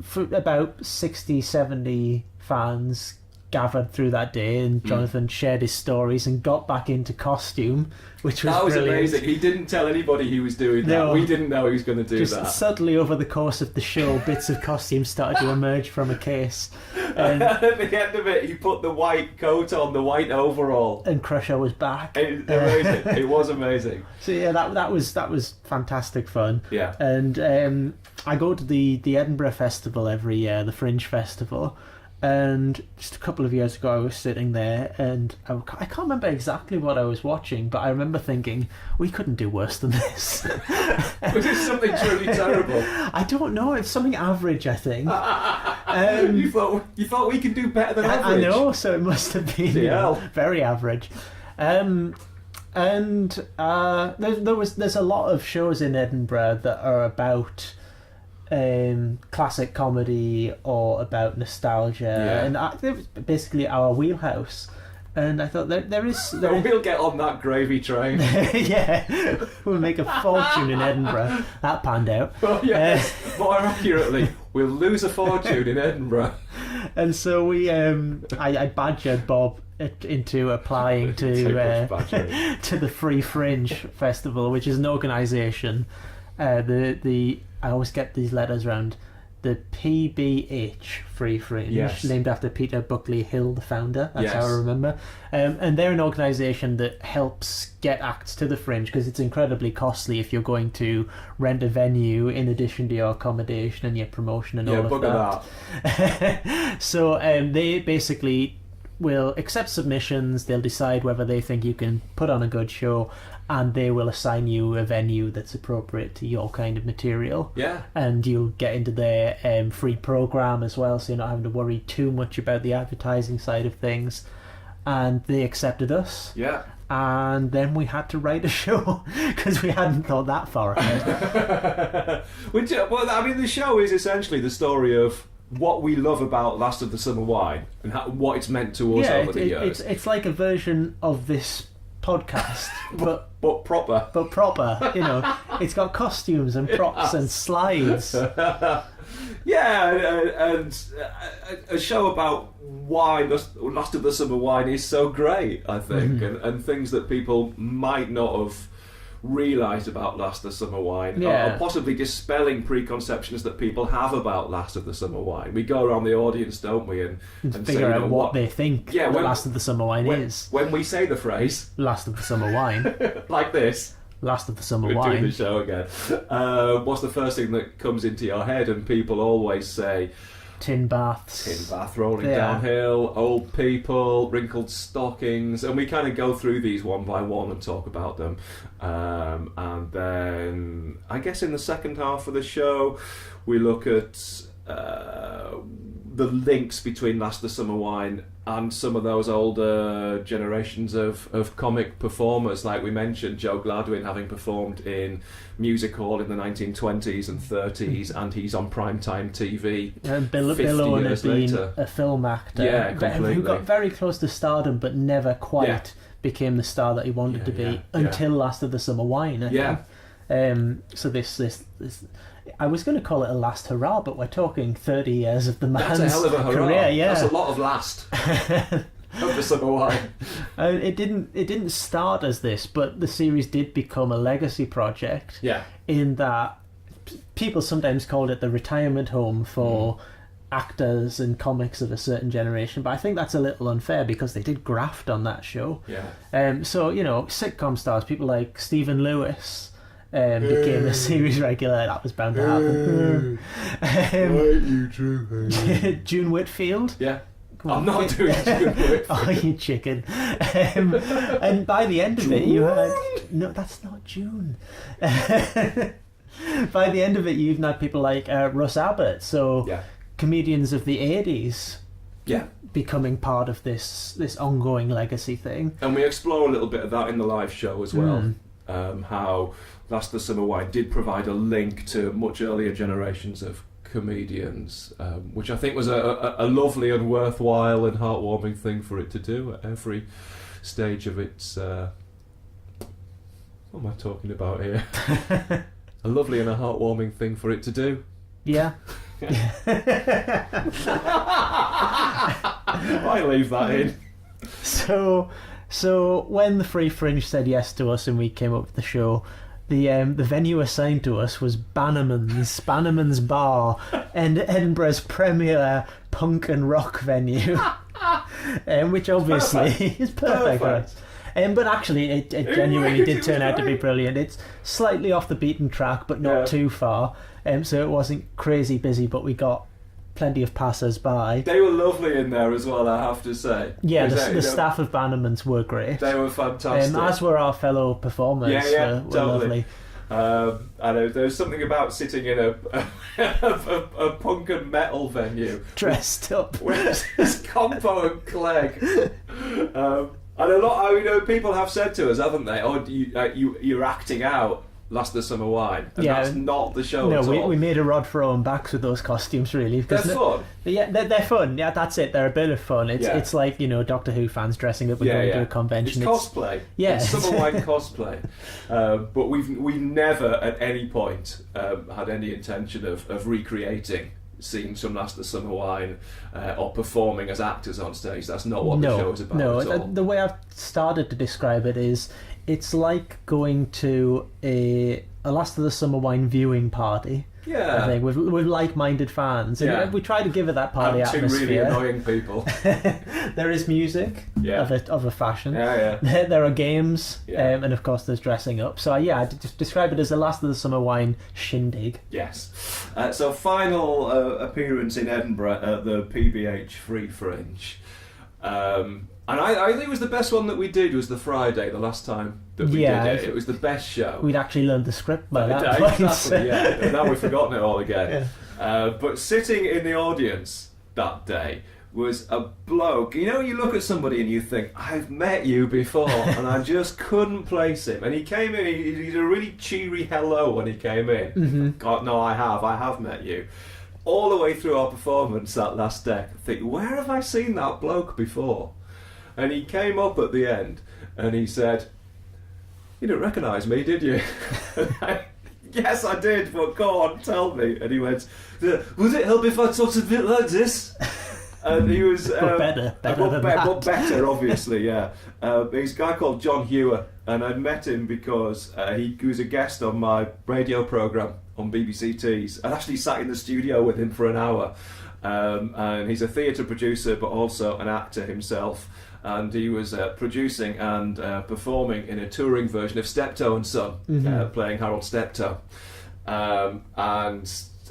for about 60, 70 fans gathered through that day, and Jonathan shared his stories and got back into costume, which was brilliant. Amazing. He didn't tell anybody he was doing that. No. We didn't know he was going to do that. Just subtly over the course of the show, bits of costume started to emerge from a case. And at the end of it, he put the white coat on, the white overall, and Crusher was back. Amazing. It was amazing. So yeah, that was fantastic fun. Yeah. And I go to the Edinburgh Festival every year, the Fringe Festival. And just a couple of years ago, I was sitting there, and I can't remember exactly what I was watching, but I remember thinking, we couldn't do worse than this. Was it something truly terrible? I don't know. It's something average, I think. You thought we could do better than average? I know, so it must have been very average. There's a lot of shows in Edinburgh that are about classic comedy or about nostalgia, and it was basically our wheelhouse. And I thought we'll get on that gravy train. Yeah, we'll make a fortune in Edinburgh. That panned out. Oh, yes. More accurately, we'll lose a fortune in Edinburgh. And so I badgered Bob into applying to the Free Fringe Festival, which is an organisation. I always get these letters around, the PBH, Free Fringe, named after Peter Buckley Hill, the founder. That's how I remember. And they're an organisation that helps get acts to the Fringe, because it's incredibly costly if you're going to rent a venue in addition to your accommodation and your promotion and all of that. So they basically will accept submissions, they'll decide whether they think you can put on a good show, and they will assign you a venue that's appropriate to your kind of material. Yeah. And you'll get into their free program as well, so you're not having to worry too much about the advertising side of things. And they accepted us. Yeah. And then we had to write a show, because we hadn't thought that far ahead. Well, I mean, the show is essentially the story of what we love about Last of the Summer Wine and what it's meant to us over the years. It's like a version of this podcast, but proper. But proper, it's got costumes and props and slides. Yeah, and a show about why Last of the Summer Wine is so great, I think, and things that people might not have realised about Last of the Summer Wine, or possibly dispelling preconceptions that people have about Last of the Summer Wine. We go around the audience, don't we, and figure out what they think Last of the Summer Wine is. When we say the phrase Last of the Summer Wine, like this, Last of the Summer we're Wine, doing the show again. What's the first thing that comes into your head? And people always say tin baths. Tin bath rolling downhill, old people, wrinkled stockings, and we kind of go through these one by one and talk about them. And then, I guess in the second half of the show, we look at the links between Last of the Summer Wine and some of those older generations of comic performers, like we mentioned, Joe Gladwin having performed in music hall in the 1920s and 30s, and he's on primetime TV. And Bill 50 Owen years had been later. a film actor, Yeah, completely. who got very close to stardom, but never quite Yeah. became the star that he wanted to be yeah. until Last of the Summer Wine. I Yeah. think. So this, I was going to call it a last hurrah, but we're talking 30 years of the man's That's a hell of a hurrah. career. Yeah, That's a lot of last of the Summer Wine. It didn't start as this, but the series did become a legacy project. Yeah. In that people sometimes called it the retirement home for actors and comics of a certain generation, but I think that's a little unfair because they did graft on that show. Yeah. So sitcom stars, people like Stephen Lewis. Became a series regular. That was bound to happen. June Whitfield. Yeah. I'm not doing June Whitfield. Oh, you chicken. And by the end of it, you had... No, that's not June. By the end of it, you even had people like Russ Abbott. So comedians of the 80s becoming part of this ongoing legacy thing. And we explore a little bit of that in the live show as well. How Last of the Summer Wine did provide a link to much earlier generations of comedians, which I think was a lovely and worthwhile and heartwarming thing for it to do at every stage of its... what am I talking about here? A lovely and a heartwarming thing for it to do. Yeah. I leave that in. So when the Free Fringe said yes to us and we came up with the show, the venue assigned to us was Bannerman's Bar, and Edinburgh's premier punk and rock venue, which obviously is perfect. Right? But actually, it genuinely did turn out to be brilliant. It's slightly off the beaten track, but not too far. So it wasn't crazy busy, but we got plenty of passers-by. They were lovely in there as well, I have to say. Yeah, the staff of Bannerman's were great. They were fantastic. As were our fellow performers. Were totally. Lovely. And there's something about sitting in a punk and metal venue, dressed up with this Compo and Clegg. And a lot, people have said to us, haven't they? Oh, you're acting out Last of the Summer Wine, and that's not the show at all. We made a rod for our own backs with those costumes, really. They're fun. Yeah, they're fun. Yeah, that's it. They're a bit of fun. It's like Doctor Who fans dressing up and going to a convention. It's cosplay. Yeah, it's Summer Wine cosplay. But we never at any point had any intention of recreating scenes from Last of the Summer Wine or performing as actors on stage. That's not what the show is about at all. The way I've started to describe it is, it's like going to a Last of the Summer Wine viewing party. Yeah, I think with like-minded fans. And we try to give it that party atmosphere. Two really annoying people. There is music of a fashion. Yeah. There are games, and of course there's dressing up. So I just describe it as a Last of the Summer Wine shindig. Yes. So final appearance in Edinburgh at the PBH Free Fringe. And I think it was the best one that we did was the Friday, the last time that we did it. It was the best show. We'd actually learned the script by that point. Exactly, and now we've forgotten it all again. But sitting in the audience that day was a bloke. You look at somebody and you think, I've met you before, and I just couldn't place him. And he came in, he did a really cheery hello when he came in. Mm-hmm. God, no, I have met you. All the way through our performance that last day, I think, where have I seen that bloke before? And he came up at the end and he said, you didn't recognise me, did you? Yes, I did, but go on, tell me. And he went, would it help if I talked a bit like this? And he was... better than that. Better, obviously, yeah. He's a guy called John Hewer, and I'd met him because he was a guest on my radio programme on BBC Tees. I actually sat in the studio with him for an hour. And he's a theatre producer, but also an actor himself. And he was producing and performing in a touring version of Steptoe and Son, playing Harold Steptoe. And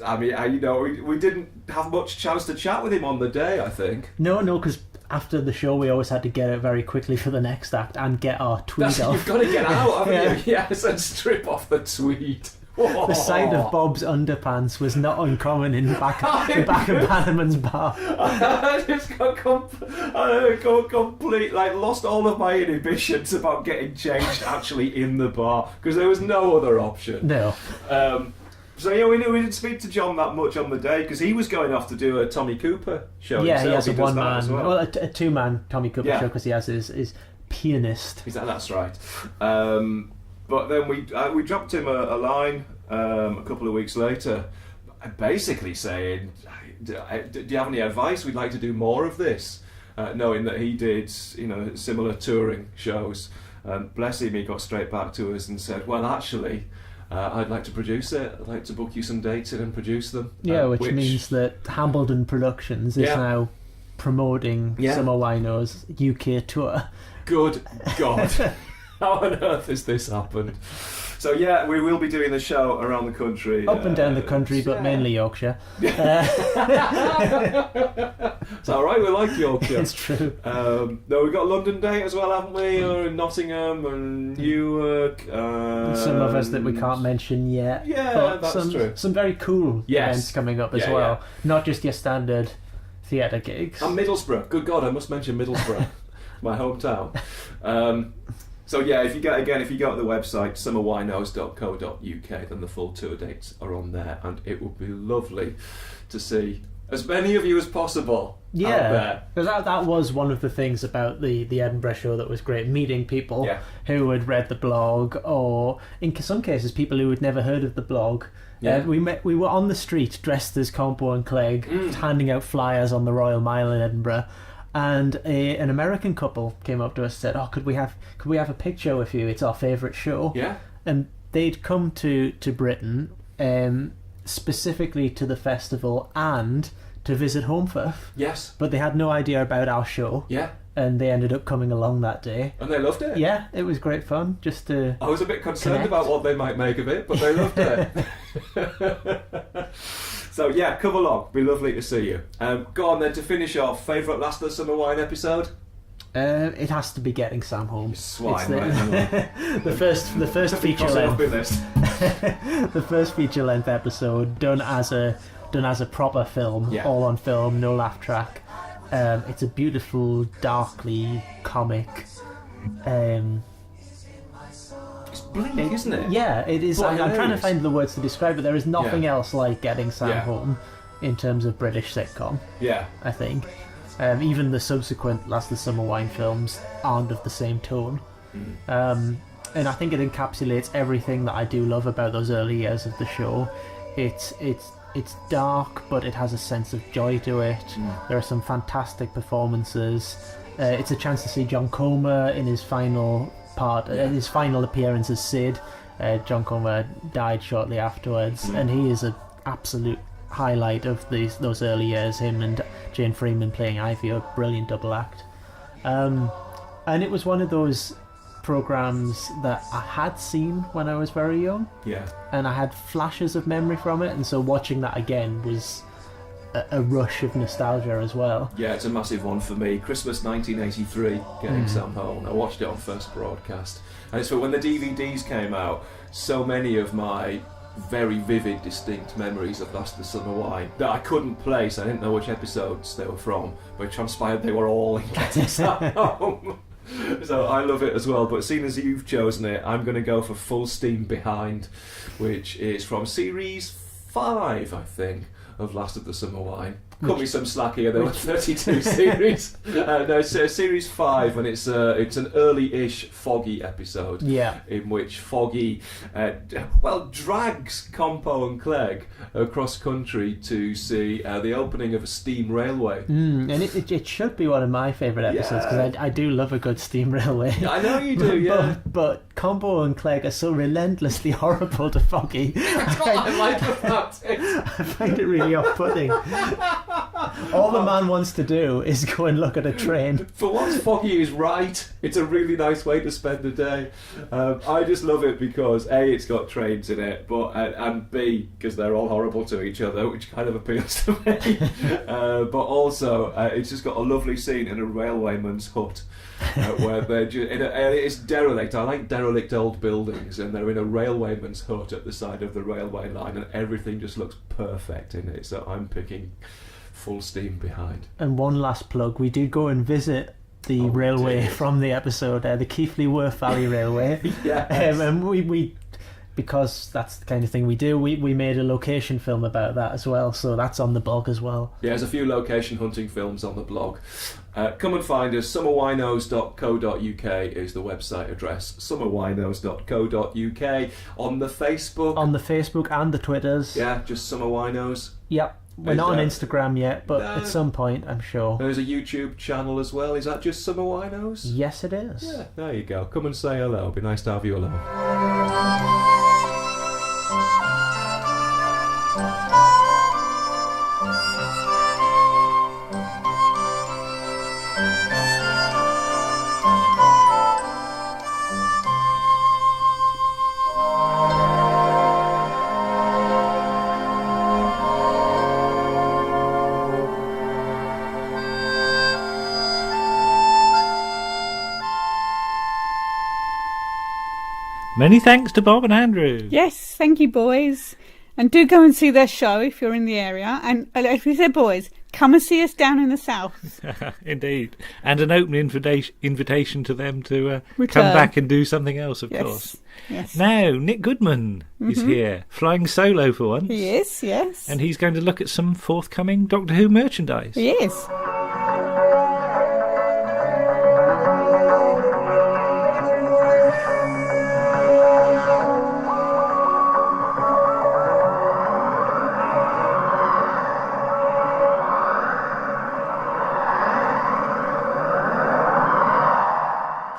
I mean, we didn't have much chance to chat with him on the day, I think. No, because after the show we always had to get out very quickly for the next act and get our tweed off. You've got to get out, haven't you? Yes, and strip off the tweed. The sight of Bob's underpants was not uncommon in the back of Bannerman's bar. I just got complete, like, lost all of my inhibitions about getting changed actually in the bar, because there was no other option. No. So yeah, we didn't speak to John that much on the day because he was going off to do a Tommy Cooper show. Yeah, himself. he has a one-man, well. a two-man Tommy Cooper show because he has his pianist. That's right. But then we dropped him a line a couple of weeks later, basically saying, "Do you have any advice? We'd like to do more of this." Knowing that he did, similar touring shows. Bless him, he got straight back to us and said, "Well, actually, I'd like to produce it. I'd like to book you some dates in and produce them." Yeah, which means that Hambledon Productions is now promoting Summer Wino's UK tour. Good God. How on earth has this happened? So yeah, we will be doing the show around the country. Up and down the country, but mainly Yorkshire. It's alright, we like Yorkshire. It's true. No, we've got a London date as well, haven't we? Or Nottingham and Newark. Some of us that we can't mention yet. Yeah, but that's true. Some very cool events coming up as well. Yeah. Not just your standard theatre gigs. And Middlesbrough. Good God, I must mention Middlesbrough. My hometown. So yeah, if you go to the website summerwinos.co.uk, then the full tour dates are on there, and it would be lovely to see as many of you as possible out there. Because that was one of the things about the Edinburgh show that was great, meeting people who had read the blog, or in some cases people who had never heard of the blog. We were on the street dressed as Compo and Clegg, handing out flyers on the Royal Mile in Edinburgh. And an American couple came up to us and said, "Oh, could we have a picture with you? It's our favourite show." Yeah. And they'd come to Britain specifically to the festival and to visit Holmfirth. Yes. But they had no idea about our show. Yeah. And they ended up coming along that day. And they loved it. Yeah, it was great fun. Just to I was a bit concerned about what they might make of it, but they loved it. So yeah, come along. Be lovely to see you. Go on then, to finish off, favourite Last of the Summer Wine episode? It has to be Getting Sam Home. You swine, right? the first feature length. The first feature length episode done as a proper film, all on film, no laugh track. It's a beautiful, darkly comic. It's bleak, isn't it? Yeah, it is. I'm trying to find the words to describe it. There is nothing else like Getting Sam Home in terms of British sitcom. Yeah, I think. Even the subsequent Last of the Summer Wine films aren't of the same tone. And I think it encapsulates everything that I do love about those early years of the show. It's dark, but it has a sense of joy to it. There are some fantastic performances. It's a chance to see John Comer in his final part, his final appearance as Sid. John Comer died shortly afterwards, and he is an absolute highlight of those early years. Him and Jane Freeman playing Ivy, a brilliant double act. And it was one of those programs that I had seen when I was very young. Yeah. And I had flashes of memory from it, and so watching that again was a rush of nostalgia as well. Yeah, it's a massive one for me. Christmas 1983, Getting Sam Home. I watched it on first broadcast. And it's when the DVDs came out, so many of my very vivid, distinct memories of Last of the Summer Wine that I couldn't place. I didn't know which episodes they were from, but it transpired they were all in Getting Sam Home. So I love it as well, but seeing as you've chosen it, I'm going to go for Full Steam Behind, which is from series 5, I think, of Last of the Summer Wine. Cut me some slack here, there were 32 series. No, it's series 5, and it's an early-ish Foggy episode. Yeah. In which Foggy, drags Compo and Clegg across country to see the opening of a steam railway. And it should be one of my favourite episodes, because I do love a good steam railway. I know you do, yeah. But Compo and Clegg are so relentlessly horrible to Foggy. That's what I like about it. I find it really off-putting. All the man wants to do is go and look at a train. For once, Foggy is right. It's a really nice way to spend the day. I just love it because A, it's got trains in it, and B, because they're all horrible to each other, which kind of appeals to me. But also, it's just got a lovely scene in a railwayman's hut. Where they're just, it's derelict. I like derelict old buildings, and they're in a railwayman's hut at the side of the railway line, and everything just looks perfect in it. So I'm picking full steam behind. And one last plug: we did go and visit the railway from the episode, the Keighley Worth Valley Railway. Yes. And we because that's the kind of thing we do, we made a location film about that as well, so that's on the blog as well. Yeah, there's a few location hunting films on the blog. Come and find us. summerwinos.co.uk is the website address. summerwinos.co.uk. On the Facebook and the Twitters. Yeah, just Summer Winos. Yep. We're not on Instagram yet, but at some point, I'm sure. There's a YouTube channel as well. Is that just Summer Winos? Yes, it is. Yeah, there you go. Come and say hello. It'd be nice to have you along. Many thanks to Bob and Andrew. Yes, thank you, boys. And do go and see their show if you're in the area. And if we said, boys, come and see us down in the south. Indeed. And an open invitation to them to Return. Come back and do something else, of course. Yes. Now, Nick Goodman is here, flying solo for once. He is, yes. And he's going to look at some forthcoming Doctor Who merchandise. He is.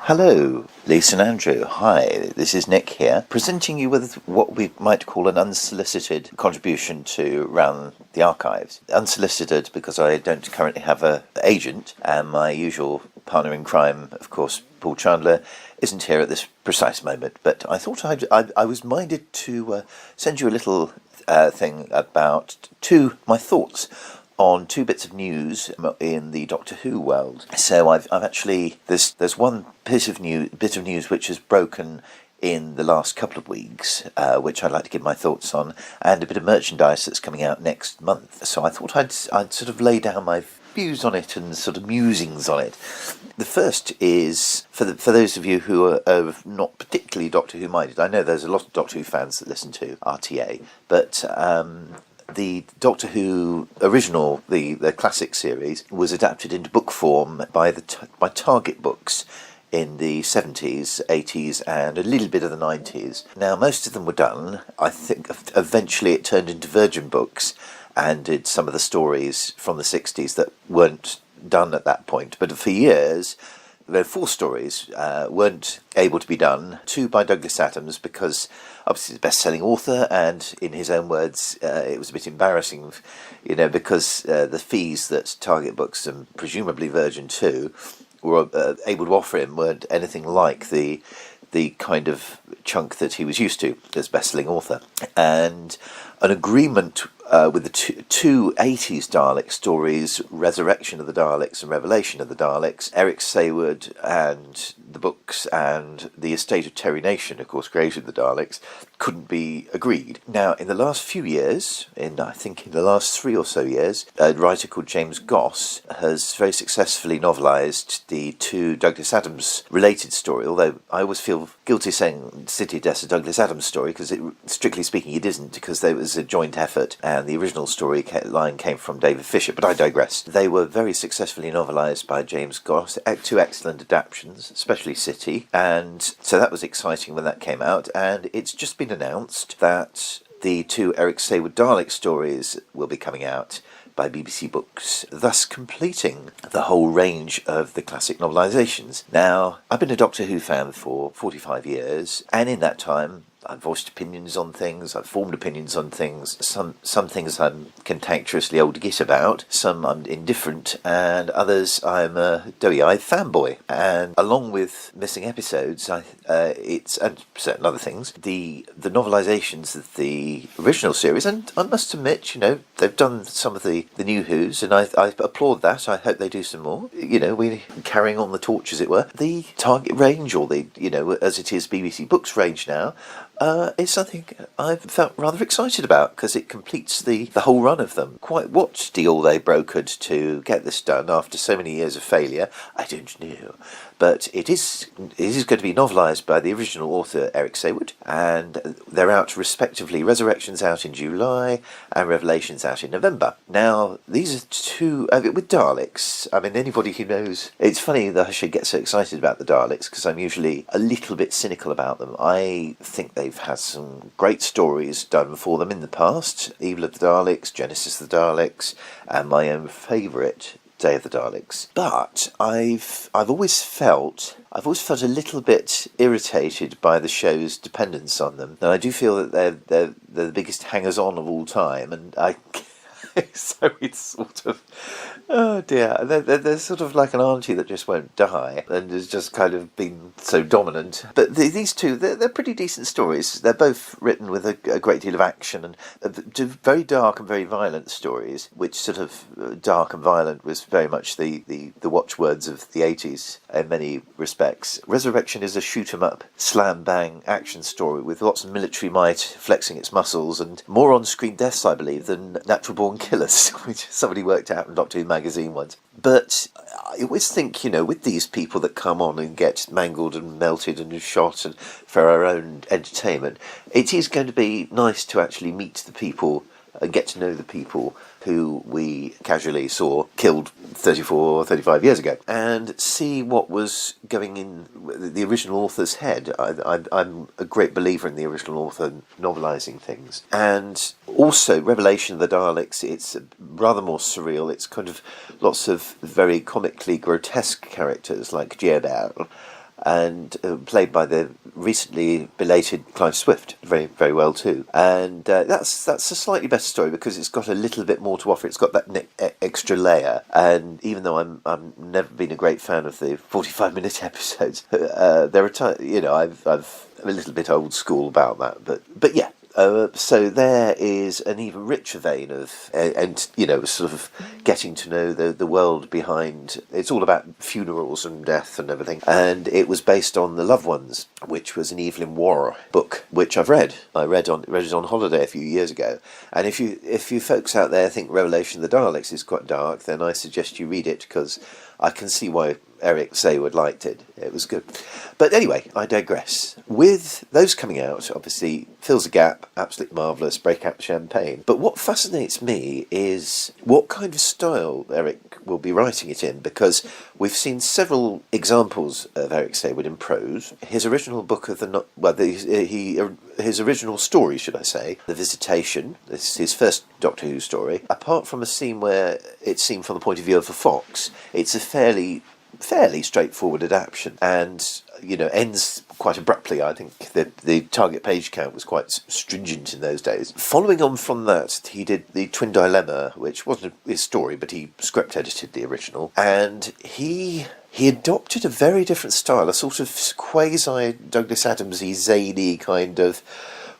Hello, Lisa and Andrew. Hi, this is Nick here, presenting you with what we might call an unsolicited contribution to Round the Archives. Unsolicited because I don't currently have an agent, and my usual partner in crime, of course, Paul Chandler, isn't here at this precise moment. But I thought I was minded to send you a little thing about my thoughts on two bits of news in the Doctor Who world. So I've actually there's one bit of news which has broken in the last couple of weeks, which I'd like to give my thoughts on, and a bit of merchandise that's coming out next month. So I thought I'd sort of lay down my views on it and sort of musings on it. The first is for those of you who are not particularly Doctor Who minded. I know there's a lot of Doctor Who fans that listen to RTA, but the Doctor Who original, the classic series, was adapted into book form by Target Books in the 70s, 80s and a little bit of the 90s. Now, most of them were done. I think eventually it turned into Virgin Books and did some of the stories from the 60s that weren't done at that point. But for years, the 4 stories weren't able to be done. 2 by Douglas Adams, because obviously he's a best-selling author, and in his own words, it was a bit embarrassing, because the fees that Target Books and presumably Virgin too were able to offer him weren't anything like the kind of chunk that he was used to as best-selling author. And an agreement with the two 80s Dalek stories, Resurrection of the Daleks and Revelation of the Daleks, Eric Saward and the books and the estate of Terry Nation, of course, created the Daleks, couldn't be agreed. Now, in the last few years, I think in the last 3 or so years, a writer called James Goss has very successfully novelised the 2 Douglas Adams related story, although I always feel guilty saying City Death's a Douglas Adams story, because strictly speaking it isn't, because there was a joint effort and the original story line came from David Fischer, but I digress. They were very successfully novelised by James Goss, 2 excellent adaptations, especially City, and so that was exciting when that came out, and it's just been announced that the 2 Eric Saward Dalek stories will be coming out by BBC Books, thus completing the whole range of the classic novelisations. Now, I've been a Doctor Who fan for 45 years, and in that time I've voiced opinions on things, I've formed opinions on things. Some things I'm contemptuously old git about, some I'm indifferent, and others I'm a doughy-eyed fanboy. And along with missing episodes, it's and certain other things, the novelisations of the original series, and I must admit, they've done some of the new Who's, and I applaud that. I hope they do some more. We're carrying on the torch, as it were. The Target range, or the, as it is BBC Books range now, is something I've felt rather excited about, because it completes the whole run of them. Quite what deal they brokered to get this done after so many years of failure, I don't know. But it is going to be novelised by the original author Eric Saward, and they're out respectively. Resurrection's out in July and Revelation's out in November. Now, these are two with Daleks. I mean, anybody who knows, it's funny that I should get so excited about the Daleks, because I'm usually a little bit cynical about them. I think they've had some great stories done for them in the past. Evil of the Daleks, Genesis of the Daleks, and my own favourite, Day of the Daleks. But I've always felt a little bit irritated by the show's dependence on them, and I do feel that they're the biggest hangers-on of all time, and so it's sort of, oh dear, they're sort of like an auntie that just won't die and has just kind of been so dominant. But these two, they're pretty decent stories. They're both written with a great deal of action, and very dark and very violent stories, which sort of dark and violent was very much the watchwords of the 80s in many respects. Resurrection is a shoot-'em-up, slam-bang action story with lots of military might flexing its muscles, and more on-screen deaths, I believe, than natural-born killers, which somebody worked out in Doctor Who magazine once. But I always think, with these people that come on and get mangled and melted and shot and for our own entertainment, it is going to be nice to actually meet the people and get to know the people who we casually saw killed 34 or 35 years ago, and see what was going in the original author's head. I'm a great believer in the original author novelising things. And also, Revelation of the Daleks, it's rather more surreal. It's kind of lots of very comically grotesque characters like Geobal, and played by the recently belated Clive Swift, very, very well too. And that's a slightly better story because it's got a little bit more to offer. It's got that extra layer. And even though I'm never been a great fan of the 45-minute episodes, there are I'm a little bit old school about that. But yeah. So there is an even richer vein of, and sort of getting to know the world behind. It's all about funerals and death and everything. And it was based on The Loved Ones, which was an Evelyn Waugh book, which I've read. I read it on holiday a few years ago. And if you folks out there think Revelation of the Daleks is quite dark, then I suggest you read it, because I can see why Eric Saward liked it. It was good. But anyway, I digress. With those coming out, obviously, fills a gap, absolutely marvellous, break out champagne. But what fascinates me is what kind of style Eric will be writing it in, because we've seen several examples of Eric Saward in prose. His original book of his original story, should I say, The Visitation, this is his first Doctor Who story. Apart from a scene where it's seen from the point of view of a fox, it's a fairly straightforward adaptation, and ends quite abruptly. I think the target page count was quite stringent in those days. Following on from that, he did the Twin Dilemma, which wasn't his story, but he script edited the original, and he adopted a very different style, a sort of quasi Douglas Adams-y, zany kind of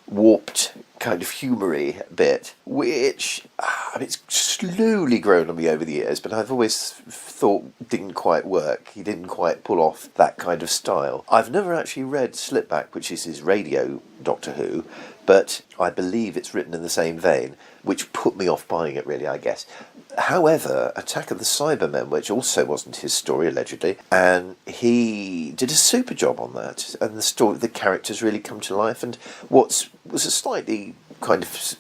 warped kind of humoury bit, which it's slowly grown on me over the years, but I've always thought didn't quite work. He didn't quite pull off that kind of style. I've never actually read Slipback, which is his radio Doctor Who, but I believe it's written in the same vein, which put me off buying it, really, I guess. However, Attack of the Cybermen, which also wasn't his story, allegedly, and he did a super job on that, and the characters really come to life, and what was a slightly kind of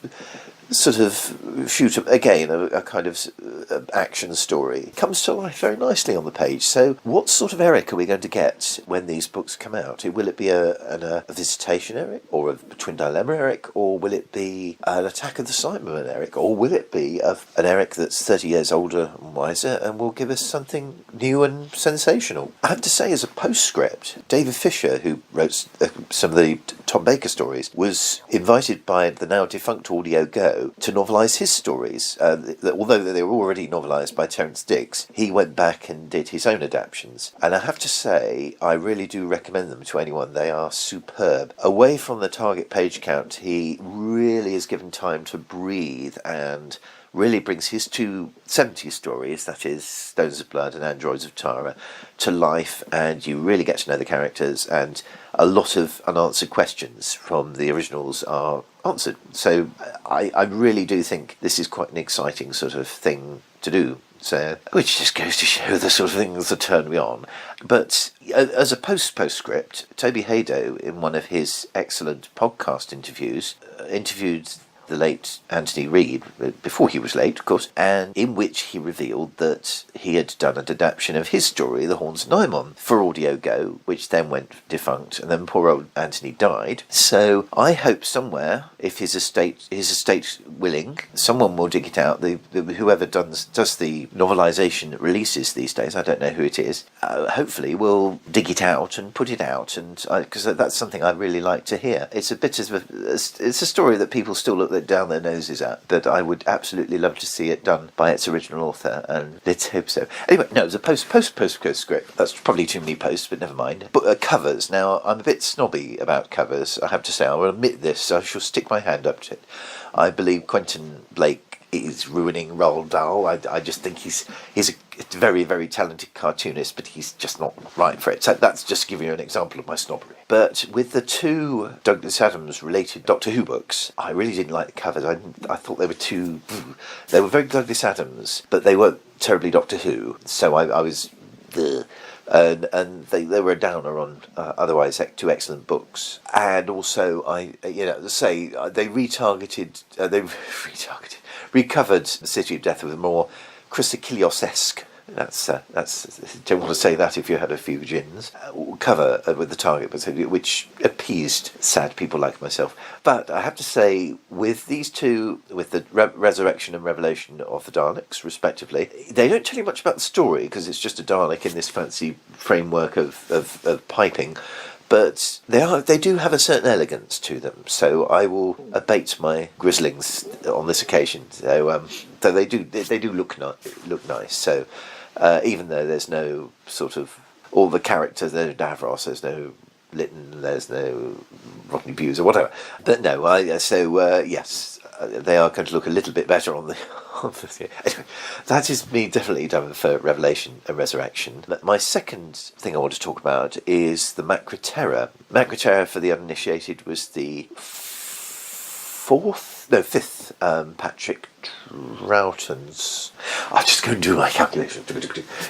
sort of shoot again, a kind of action story comes to life very nicely on the page. So what sort of Eric are we going to get when these books come out? Will it be a visitation Eric, or a twin dilemma Eric, or will it be an attack of the Cybermen Eric, or will it be an Eric that's 30 years older and wiser and will give us something new and sensational? I have to say, as a postscript, David Fischer, who wrote some of the Tom Baker stories, was invited by the now defunct Audio Go to novelise his stories. Although they were already novelised by Terence Dicks, he went back and did his own adaptations. And I have to say, I really do recommend them to anyone. They are superb. Away from the target page count, he really is given time to breathe and really brings his two 70s stories, that is Stones of Blood and Androids of Tara, to life, and you really get to know the characters, and a lot of unanswered questions from the originals are answered. So I really do think this is quite an exciting sort of thing to do. So, which just goes to show the sort of things that turn me on. But as a postscript, Toby Haydoe, in one of his excellent podcast interviews, interviewed the late Anthony Reid, before he was late, of course, and in which he revealed that he had done an adaptation of his story, The Horns of Nimon, for Audio Go, which then went defunct, and then poor old Anthony died. So I hope somewhere, if his estate willing, someone will dig it out. Whoever does the novelisation releases these days, I don't know who it is, hopefully will dig it out and put it out, and because that's something I really like to hear. It's a bit of it's a story that people still look down their noses at, but I would absolutely love to see it done by its original author, and let's hope so. Anyway, no, it's a postscript. That's probably too many posts, but never mind. But covers. Now, I'm a bit snobby about covers, I have to say. I will admit this. I shall stick my hand up to it. I believe Quentin Blake is ruining Roald Dahl. I just think he's a very, very talented cartoonist, but he's just not right for it. So that's just giving you an example of my snobbery. But with the two Douglas Adams related Doctor Who books, I really didn't like the covers. I thought they were too... They were very Douglas Adams, but they weren't terribly Doctor Who. So I was... And they were a downer on otherwise two excellent books. And also, they recovered The City of Death with a more Chris Achilles-esque, that's don't want to say that if you had a few gins, cover with the target, which appeased sad people like myself. But I have to say, with these two, with the resurrection and revelation of the Daleks, respectively, they don't tell you much about the story, because it's just a Dalek in this fancy framework of piping. But they do have a certain elegance to them, so I will abate my grizzlings on this occasion. So they do look nice. So even though there's no sort of all the characters, there's no Davros, there's no Lytton, there's no Rodney Bewes or whatever. But no, yes, they are going to look a little bit better on the. Anyway, that is me definitely done for Revelation and Resurrection. My second thing I want to talk about is the Macra Terror. Macra Terror, for the uninitiated, was the fifth Patrick Troughton's... I'll just go and do my calculation.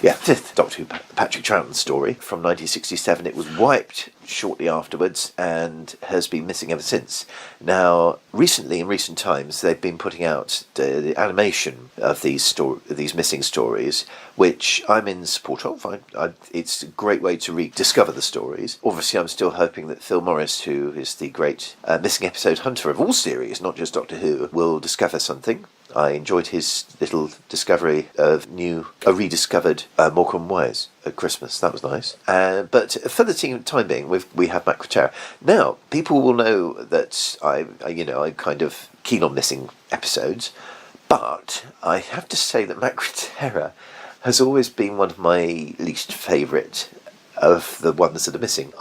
Yeah, fifth Doctor Who Patrick Troughton story from 1967. It was wiped shortly afterwards and has been missing ever since. Now, recently, in recent times, they've been putting out the animation of these missing stories, which I'm in support of. It's a great way to rediscover the stories. Obviously, I'm still hoping that Phil Morris, who is the great missing episode hunter of all series, not just Doctor Who, will discover something. I enjoyed his little discovery of a rediscovered Morecambe Wise at Christmas. That was nice. But for the time being, we have Macra Terror. Now, people will know that I'm kind of keen on missing episodes, but I have to say that Macra Terror has always been one of my least favourite of the ones that are missing.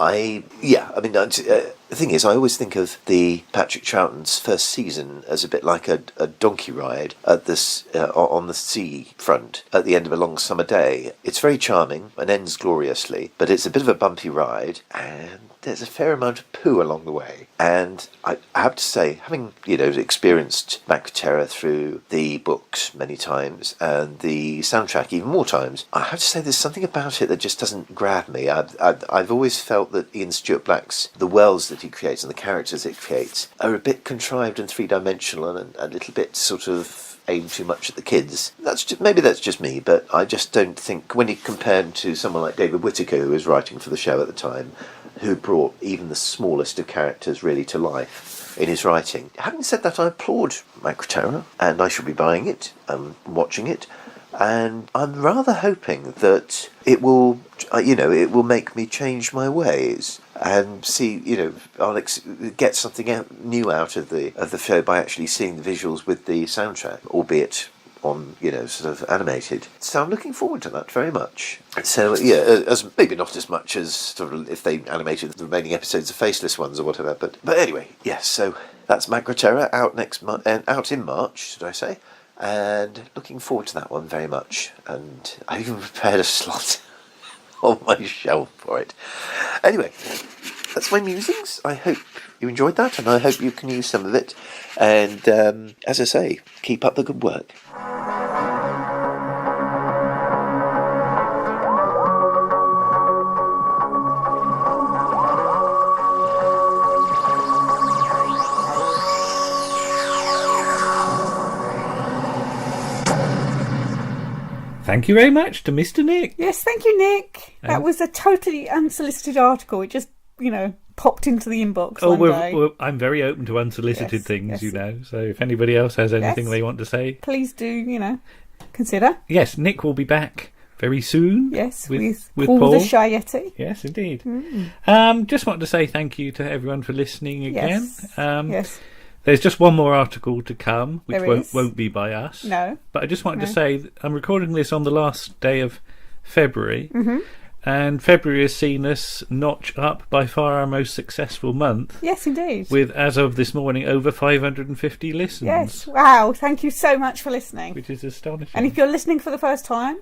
The thing is, I always think of the Patrick Troughton's first season as a bit like a donkey ride at this on the sea front at the end of a long summer day. It's very charming and ends gloriously, but it's a bit of a bumpy ride, and there's a fair amount of poo along the way. And I have to say, having experienced Macra Terror through the books many times and the soundtrack even more times, I have to say there's something about it that just doesn't grab me. I've always felt that Ian Stuart Black's the worlds that he creates and the characters it creates are a bit contrived and three-dimensional and a little bit sort of aim too much at the kids. Maybe that's just me, but I just don't think, when you compare him to someone like David Whittaker, who was writing for the show at the time, who brought even the smallest of characters really to life in his writing. Having said that, I applaud Macra Terror, and I shall be buying it and watching it, and I'm rather hoping that it will, it will make me change my ways and see, I'll get something new out of the show by actually seeing the visuals with the soundtrack, albeit on, sort of animated. So I'm looking forward to that very much. So, as maybe not as much as sort of if they animated the remaining episodes of Faceless Ones or whatever, but anyway, yes, so that's Macra Terror out in March, should I say, and looking forward to that one very much. And I even prepared a slot on my shelf for it. Anyway, that's my musings. I hope you enjoyed that, and I hope you can use some of it. And as I say, keep up the good work. Thank you very much to Mr. Nick. Yes, thank you, Nick. That was a totally unsolicited article. It just, popped into the inbox one day. I'm very open to unsolicited things, so if anybody else has anything they want to say, please do, consider. Yes, Nick will be back very soon. Yes, with Paul the Shy Yeti. Yes, indeed. Just want to say thank you to everyone for listening again. Yes. There's just one more article to come, which There won't be by us. No. But I just wanted to say that I'm recording this on the last day of February, Mm-hmm. and February has seen us notch up by far our most successful month. Yes, indeed. With, as of this morning, over 550 listens. Yes, wow. Thank you so much for listening. Which is astonishing. And if you're listening for the first time,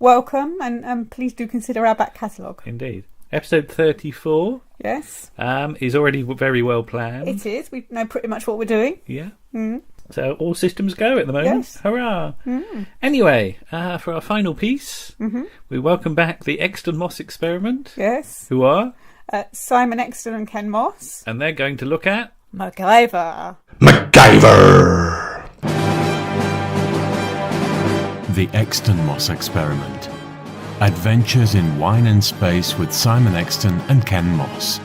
welcome, and please do consider our back catalogue. Indeed. Episode 34. Yes. Is already very well planned. It is. We know pretty much what we're doing. Yeah. Mm. So all systems go at the moment. Yes. Hurrah. Mm. Anyway, for our final piece, Mm-hmm. we welcome back the ExtonMoss experiment. Yes. Who are? Simon Exton and Ken Moss. And they're going to look at... MacGyver. MacGyver! The ExtonMoss experiment. Adventures in Wine and Space with Simon Exton and Ken Moss.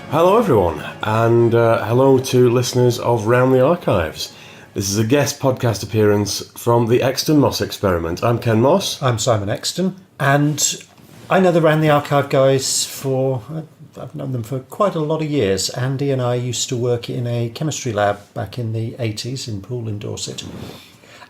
Hello everyone, and hello to listeners of Round the Archives. This is a guest podcast appearance from the ExtonMoss experiment. I'm Ken Moss. I'm Simon Exton, and I know the Round the Archive guys I've known them for quite a lot of years. Andy and I used to work in a chemistry lab back in the 80s in Poole in Dorset.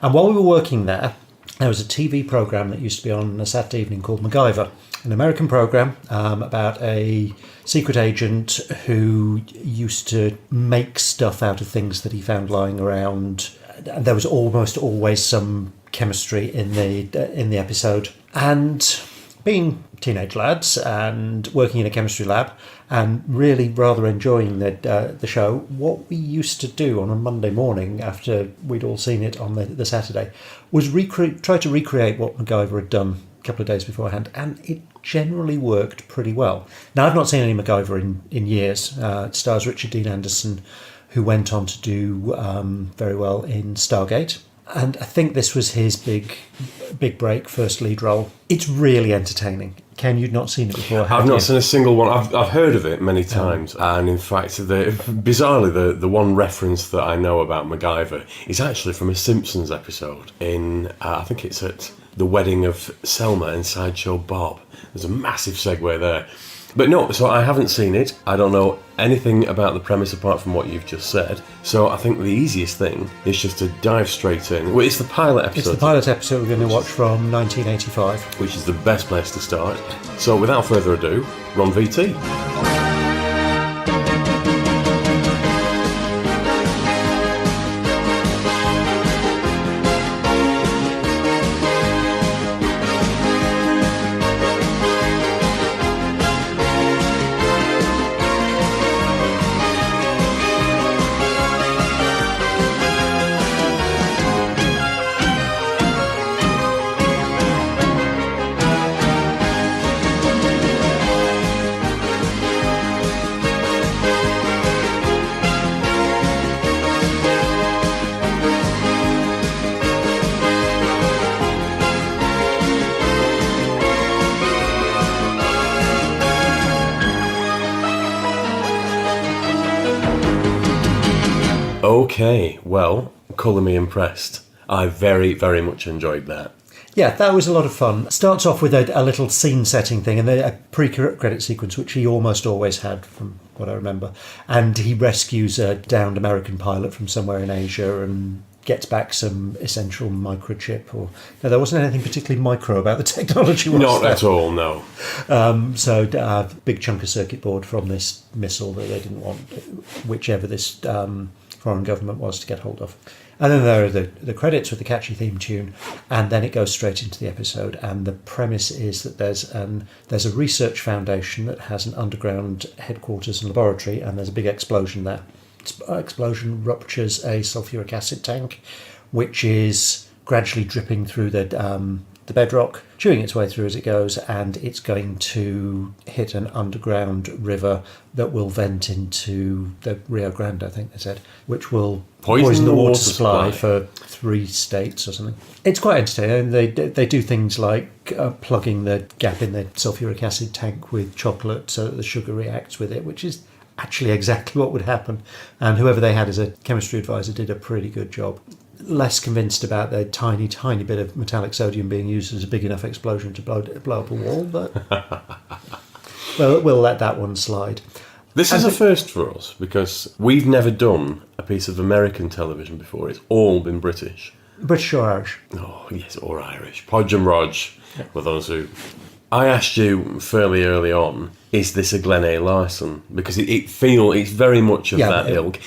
And while we were working there was a TV programme that used to be on a Saturday evening called MacGyver, an American programme about a secret agent who used to make stuff out of things that he found lying around. There was almost always some chemistry in the episode. And being teenage lads and working in a chemistry lab and really rather enjoying the show, what we used to do on a Monday morning after we'd all seen it on the Saturday was try to recreate what MacGyver had done a couple of days beforehand, and it generally worked pretty well. Now, I've not seen any MacGyver in years. It stars Richard Dean Anderson, who went on to do very well in Stargate. And I think this was his big break, first lead role. It's really entertaining. Ken, you'd not seen it before, have I've you? not seen a single one. I've heard of it many times, and in fact, bizarrely, the one reference that I know about MacGyver is actually from a Simpsons episode in, I think it's at the wedding of Selma and Sideshow Bob. There's a massive segue there. But no, so I haven't seen it. I don't know anything about the premise apart from what you've just said. So I think the easiest thing is just to dive straight in. Well, it's the pilot episode. It's the pilot episode we're going to watch from 1985. Which is the best place to start. So without further ado, Ron VT. Okay, well, colour me impressed. I very, very much enjoyed that. Yeah, that was a lot of fun. Starts off with a little scene-setting thing and a pre-credit sequence, which he almost always had, from what I remember. And he rescues a downed American pilot from somewhere in Asia and gets back some essential microchip. No, there wasn't anything particularly micro about the technology. Not at all, no. So a big chunk of circuit board from this missile that they didn't want, whichever this foreign government was, to get hold of. And then there are the credits with the catchy theme tune, and then it goes straight into the episode. And the premise is that there's a research foundation that has an underground headquarters and laboratory, and there's a big explosion there. Explosion ruptures a sulfuric acid tank, which is gradually dripping through the bedrock, chewing its way through as it goes, and it's going to hit an underground river that will vent into the Rio Grande, I think they said, which will poison the water supply for 3 states or something. It's quite entertaining. They do things like plugging the gap in the sulfuric acid tank with chocolate so that the sugar reacts with it, which is actually exactly what would happen. And whoever they had as a chemistry advisor did a pretty good job. Less convinced about the tiny, tiny bit of metallic sodium being used as a big enough explosion to blow up a wall, but we'll let that one slide. This is a first for us, because we've never done a piece of American television before. It's all been British. British or Irish? Oh, yes, or Irish. Podge and Rog, were those who... I asked you fairly early on, is this a Glen A. Larson? Because it's very much of that ilk.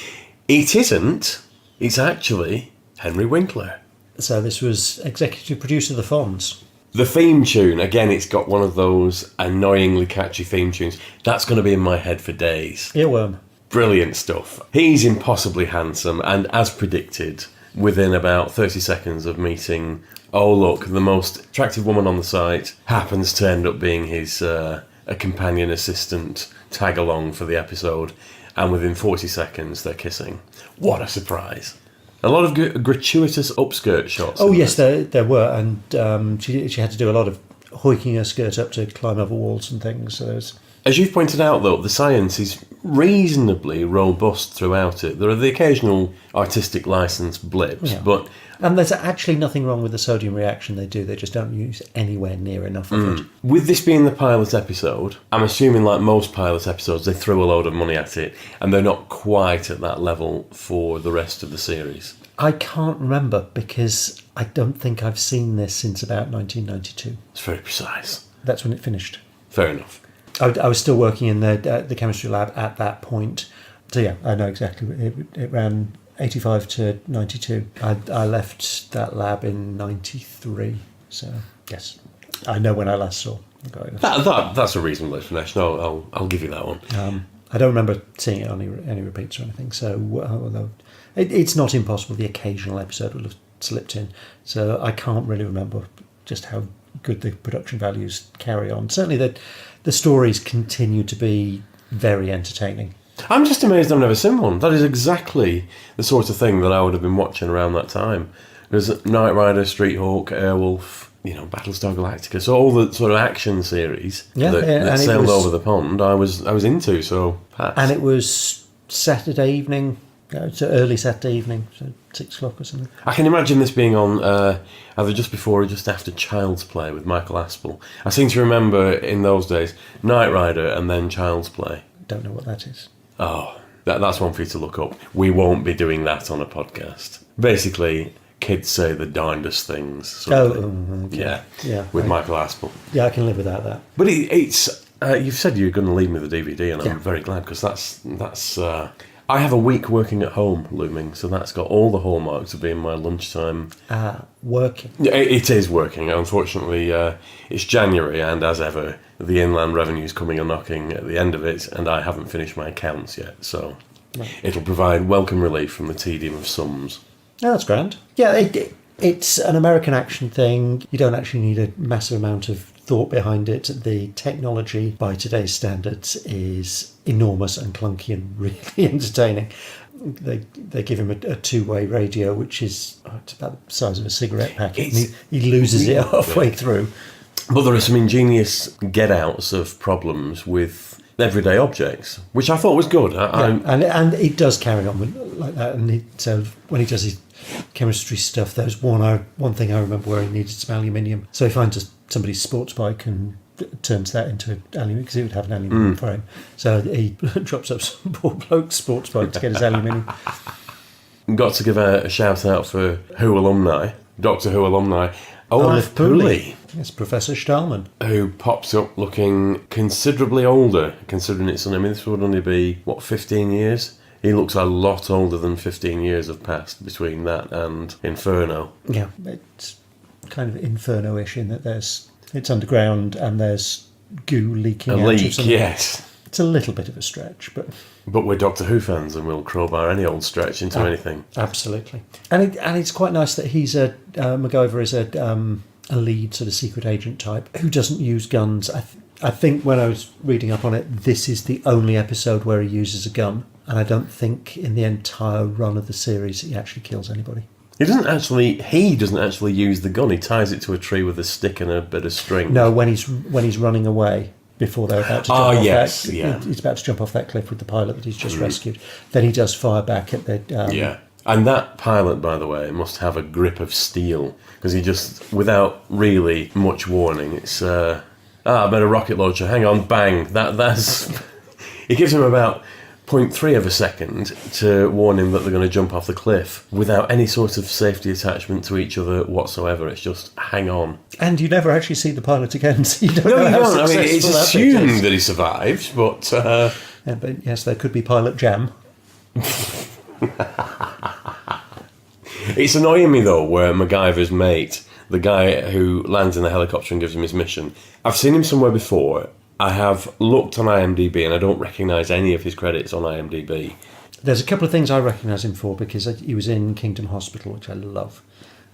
It isn't. It's actually Henry Winkler. So this was executive producer of the Fonz. The theme tune, again, it's got one of those annoyingly catchy theme tunes. That's going to be in my head for days. Earworm. Brilliant stuff. He's impossibly handsome, and as predicted, within about 30 seconds of meeting, oh look, the most attractive woman on the site happens to end up being his a companion assistant tag-along for the episode, and within 40 seconds they're kissing. What a surprise. A lot of gratuitous upskirt shots. Oh yes, there were, and she had to do a lot of hoiking her skirt up to climb over walls and things. So as you've pointed out, though, the science is reasonably robust throughout it. There are the occasional artistic license blips, but... And there's actually nothing wrong with the sodium reaction they do. They just don't use anywhere near enough of it. With this being the pilot episode, I'm assuming, like most pilot episodes, they threw a load of money at it, and they're not quite at that level for the rest of the series. I can't remember, because I don't think I've seen this since about 1992. It's very precise. That's when it finished. Fair enough. I was still working in the chemistry lab at that point. So yeah, I know exactly. It ran 85 to 92. I left that lab in 93. So yes, I know when I last saw MacGyver. That's a reasonable explanation. I'll give you that one. I don't remember seeing it on any repeats or anything. So although it's not impossible, the occasional episode will have slipped in. So I can't really remember just how good the production values carry on. Certainly the stories continue to be very entertaining. I'm just amazed I've never seen one. That is exactly the sort of thing that I would have been watching around that time. There's Knight Rider, Street Hawk, Airwolf, Battlestar Galactica, so all the sort of action series that sailed over the pond, I was into, so pass. And it was Saturday evening, it's early Saturday evening, so 6 o'clock or something. I can imagine this being on either just before or just after Child's Play with Michael Aspel. I seem to remember in those days Knight Rider and then Child's Play. Don't know what that is. Oh, that's one for you to look up. We won't be doing that on a podcast. Basically, kids say the darndest things. Okay. With Michael Aspel. Yeah, I can live without that. But it's you've said you're going to leave me the DVD, and I'm very glad, because that's I have a week working at home looming, so that's got all the hallmarks of being my lunchtime. Working. It is working. Unfortunately, it's January, and as ever, the Inland Revenue's coming and knocking at the end of it, and I haven't finished my accounts yet, so it'll provide welcome relief from the tedium of sums. Oh, that's grand. Yeah, it's an American action thing. You don't actually need a massive amount of thought behind it. The technology, by today's standards, is enormous and clunky and really entertaining. They give him a two-way radio, which is it's about the size of a cigarette packet. And he loses it halfway through. But there are some ingenious get-outs of problems with everyday objects, which I thought was good. And it does carry on with like that. And so when he does his chemistry stuff, there's one thing I remember where he needed some aluminium. So he finds somebody's sports bike and turns that into aluminium because he would have an aluminium frame. So he drops up some poor bloke's sports bike to get his aluminium. Got to give a shout out for Who alumni, Doctor Who alumni, Olaf Pooley. Yes, Professor Stahlman. Who pops up looking considerably older, considering it's only, this would only be, 15 years? He looks a lot older than 15 years have passed between that and Inferno. Yeah, it's kind of Inferno-ish in that it's underground and there's goo leaking out. A leak, yes. It's a little bit of a stretch, but we're Doctor Who fans and we'll crowbar any old stretch into anything. Absolutely. And it's quite nice that he's MacGyver is a lead sort of secret agent type who doesn't use guns. I think when I was reading up on it, this is the only episode where he uses a gun, and I don't think in the entire run of the series he actually kills anybody. He doesn't actually use the gun. He ties it to a tree with a stick and a bit of string. No, when he's running away before they're about to jump off he's about to jump off that cliff with the pilot that he's just rescued. Then he does fire back at the And that pilot, by the way, must have a grip of steel, because he just, without really much warning, it's I better rocket launcher. Hang on, bang. That's it gives him about 0.3 of a second to warn him that they're going to jump off the cliff without any sort of safety attachment to each other whatsoever. It's just hang on. And you never actually see the pilot again, so you don't know you how don't. I mean, it's successful assumed that he survived, but... but yes, there could be pilot jam. It's annoying me, though, where MacGyver's mate, the guy who lands in the helicopter and gives him his mission, I've seen him somewhere before. I have looked on IMDb and I don't recognise any of his credits on IMDb. There's a couple of things I recognise him for, because he was in Kingdom Hospital, which I love,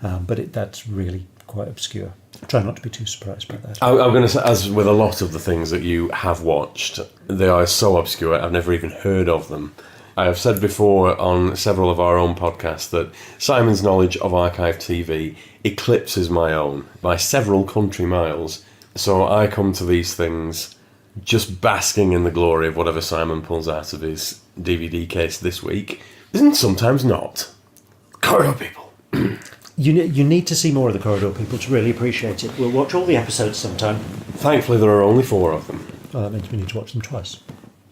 but that's really quite obscure. I try not to be too surprised by that. I'm going to say, as with a lot of the things that you have watched, they are so obscure I've never even heard of them. I have said before on several of our own podcasts that Simon's knowledge of archive TV eclipses my own by several country miles. So I come to these things just basking in the glory of whatever Simon pulls out of his DVD case this week, and sometimes not. Corridor People. You need to see more of the Corridor People to really appreciate it. We'll watch all the episodes sometime. Thankfully, there are only 4 of them. Well, that means we need to watch them twice.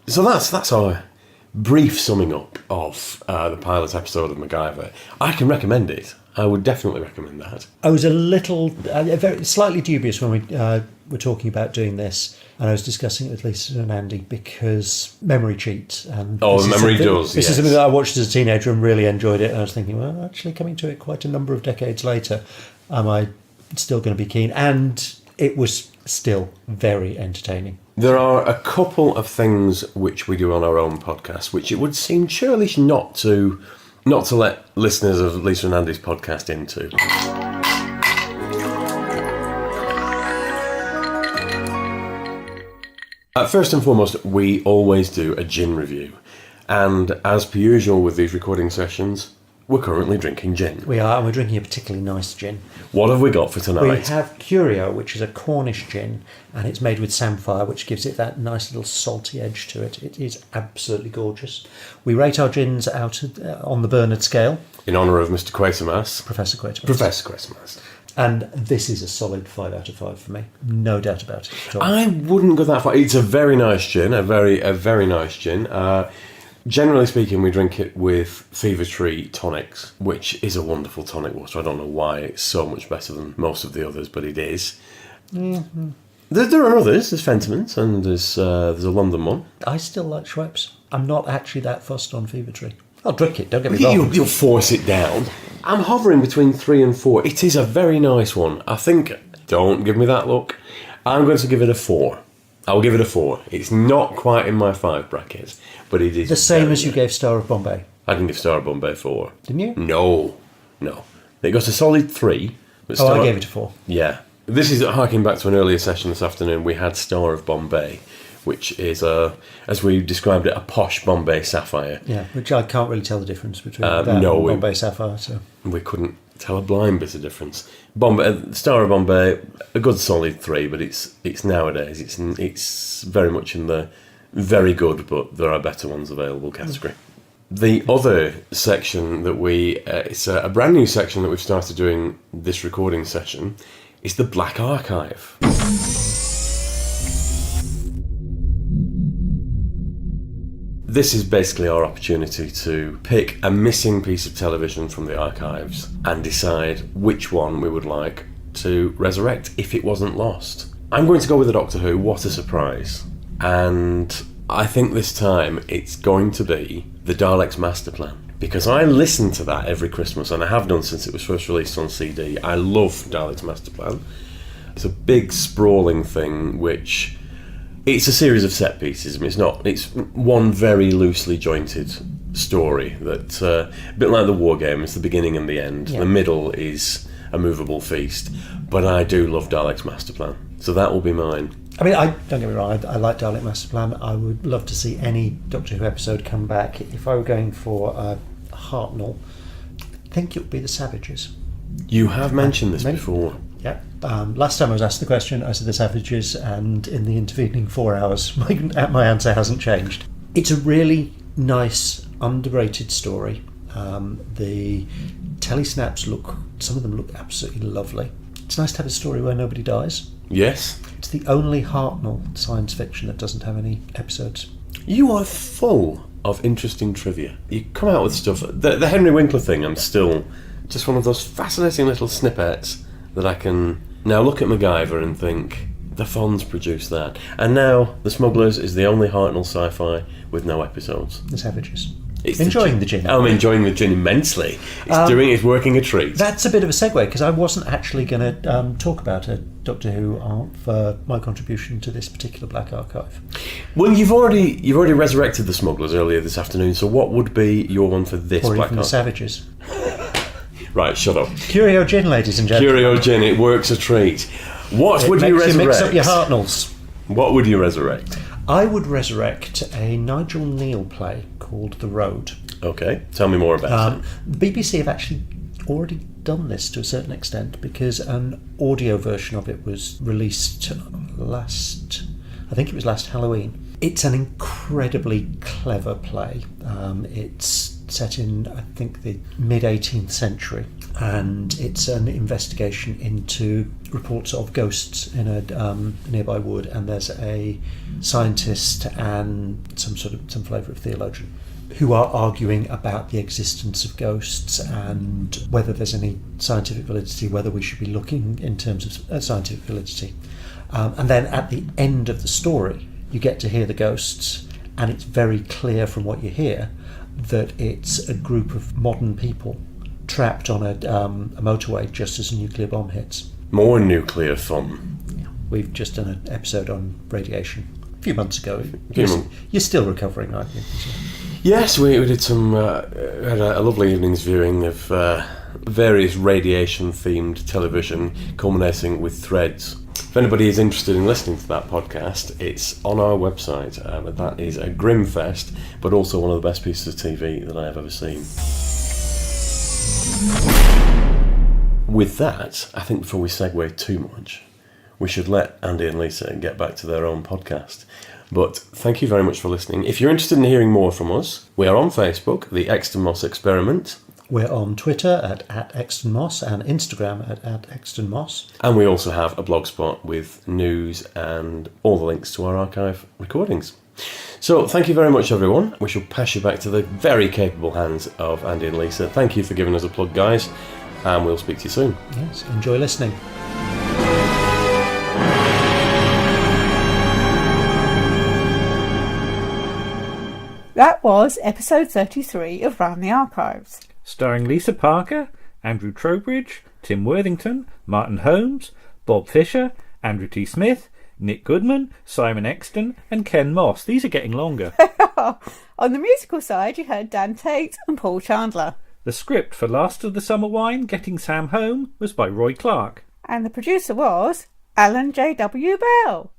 So that's our brief summing up of the pilot episode of MacGyver. I can recommend it. I would definitely recommend that. I was a little, very slightly dubious when we were talking about doing this, and I was discussing it with Lisa and Andy, because memory cheats. And memory does. This is something that I watched as a teenager and really enjoyed it. And I was thinking, well, actually, coming to it quite a number of decades later, am I still going to be keen? And it was still very entertaining. There are a couple of things which we do on our own podcast, which it would seem churlish not to let listeners of Lisa and Andy's podcast into. First and foremost, we always do a gin review. And as per usual with these recording sessions, we're currently drinking gin. We are, and we're drinking a particularly nice gin. What have we got for tonight? We have Curio, which is a Cornish gin, and it's made with samphire, which gives it that nice little salty edge to it. It is absolutely gorgeous. We rate our gins out on the Bernard scale. In honour of Mr. Quatermass. Professor Quatermass. Professor Quatermass. And this is a solid 5 out of 5 for me. No doubt about it at all. I wouldn't go that far. It's a very nice gin, a very nice gin. Generally speaking, we drink it with Fever Tree tonics, which is a wonderful tonic water. I don't know why it's so much better than most of the others, but it is. Mm-hmm. There are others. There's Fentimans, and there's a London one. I still like Schweppes. I'm not actually that fussed on Fever Tree. I'll drink it, don't get me wrong. You'll force it down. I'm hovering between 3 and 4. It is a very nice one. I think, don't give me that look, I'm going to give it a 4. I'll give it a 4. It's not quite in my 5 bracket, but it is the same as you gave Star of Bombay. I didn't give Star of Bombay 4. Didn't you? No. It got a solid 3. But I gave it a 4. Yeah. This is harking back to an earlier session this afternoon. We had Star of Bombay, which is, as we described it, a posh Bombay Sapphire. Yeah, which I can't really tell the difference between that and Bombay Sapphire. So we couldn't tell a blind bit of difference. Star of Bombay, a good solid 3, but it's nowadays it's very much in the very good, but there are better ones available category. The other section that it's a brand new section that we've started doing this recording session, is the Black Archive. This is basically our opportunity to pick a missing piece of television from the archives and decide which one we would like to resurrect if it wasn't lost. I'm going to go with the Doctor Who, what a surprise. And I think this time it's going to be the Dalek's Master Plan. Because I listen to that every Christmas, and I have done since it was first released on CD. I love Dalek's Master Plan. It's a big, sprawling thing which... It's a series of set pieces. It's one very loosely jointed story that, a bit like the War Games, the beginning and the end. Yeah. The middle is a movable feast. But I do love Dalek's Master Plan. So that will be mine. I mean, don't get me wrong, I like Dalek Master Plan. I would love to see any Doctor Who episode come back. If I were going for a Hartnell, I think it would be the Savages. You have mentioned this before. Yeah. Last time I was asked the question, I said the Savages, and in the intervening 4 hours, my answer hasn't changed. It's a really nice, underrated story. The telesnaps some of them look absolutely lovely. It's nice to have a story where nobody dies. Yes. It's the only Hartnell science fiction that doesn't have any episodes. You are full of interesting trivia. You come out with stuff. The Henry Winkler thing, I'm still just one of those fascinating little snippets that I can now look at MacGyver and think, the Fonz produced that. And now The Smugglers is the only Hartnell sci-fi with no episodes. The Savages. Enjoying the gin. I'm enjoying the gin immensely. It's working a treat. That's a bit of a segue, because I wasn't actually going to talk about a Doctor Who for my contribution to this particular Black Archive. Well, you've already resurrected The Smugglers earlier this afternoon, so what would be your one for this or Black even Archive? The Savages. Right, shut up. Curio gin, ladies and gentlemen. Curio gin, it works a treat. What would you resurrect? You mix up your Hartnells. What would you resurrect? I would resurrect a Nigel Neal play called The Road. Okay, tell me more about it. The BBC have actually already done this to a certain extent, because an audio version of it was released last Halloween. It's an incredibly clever play. It's set in, I think, the mid-18th century, and it's an investigation into reports of ghosts in a nearby wood, and there's a scientist and some flavour of theologian who are arguing about the existence of ghosts and whether there's any scientific validity, whether we should be looking in terms of scientific validity. And then at the end of the story, you get to hear the ghosts, and it's very clear from what you hear that it's a group of modern people trapped on a motorway just as a nuclear bomb hits. More nuclear fun. Yeah. We've just done an episode on radiation a few months ago. You're still recovering, aren't you? Yes, we did some. Had a lovely evening's viewing of various radiation-themed television, culminating with Threads. If anybody is interested in listening to that podcast, it's on our website. That is a grim fest, but also one of the best pieces of TV that I have ever seen. With that, I think before we segue too much, we should let Andy and Lisa get back to their own podcast. But thank you very much for listening. If you're interested in hearing more from us, we are on Facebook, the ExtonMoss Experiment. We're on Twitter at ExtonMoss and Instagram at ExtonMoss. And we also have a blogspot with news and all the links to our archive recordings. So thank you very much, everyone. We shall pass you back to the very capable hands of Andy and Lisa. Thank you for giving us a plug, guys, and we'll speak to you soon. Yes, enjoy listening. That was episode 33 of Round the Archives. Starring Lisa Parker, Andrew Trowbridge, Tim Worthington, Martin Holmes, Bob Fischer, Andrew T. Smith, Nick Goodman, Simon Exton and Ken Moss. These are getting longer. On the musical side, you heard Dan Tate and Paul Chandler. The script for Last of the Summer Wine, Getting Sam Home, was by Roy Clark. And the producer was Alan J.W. Bell.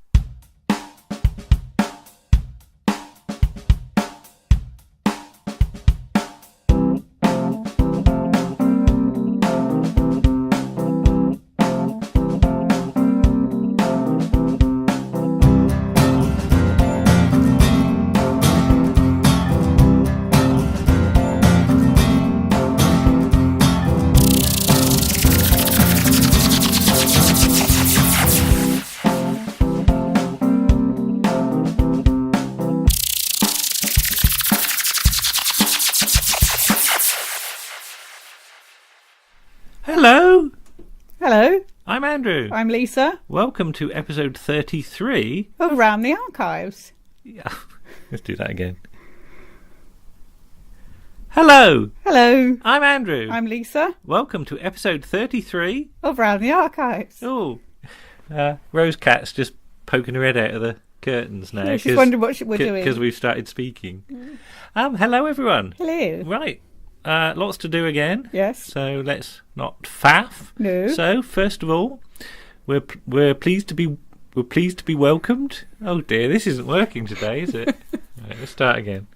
Hello. Hello. I'm Andrew. I'm Lisa. Welcome to episode 33 of Round the Archives. Yeah. Let's do that again. Hello. Hello. I'm Andrew. I'm Lisa. Welcome to episode 33 of Round the Archives. Oh, Rose Cat's just poking her head out of the curtains now. Yeah, she's wondering what we're doing because we've started speaking. Hello everyone. Hello. Right. Lots to do again. Yes. So let's not faff. No. So first of all, we're pleased to be welcomed. Oh dear, this isn't working today, is it? Right, let's start again.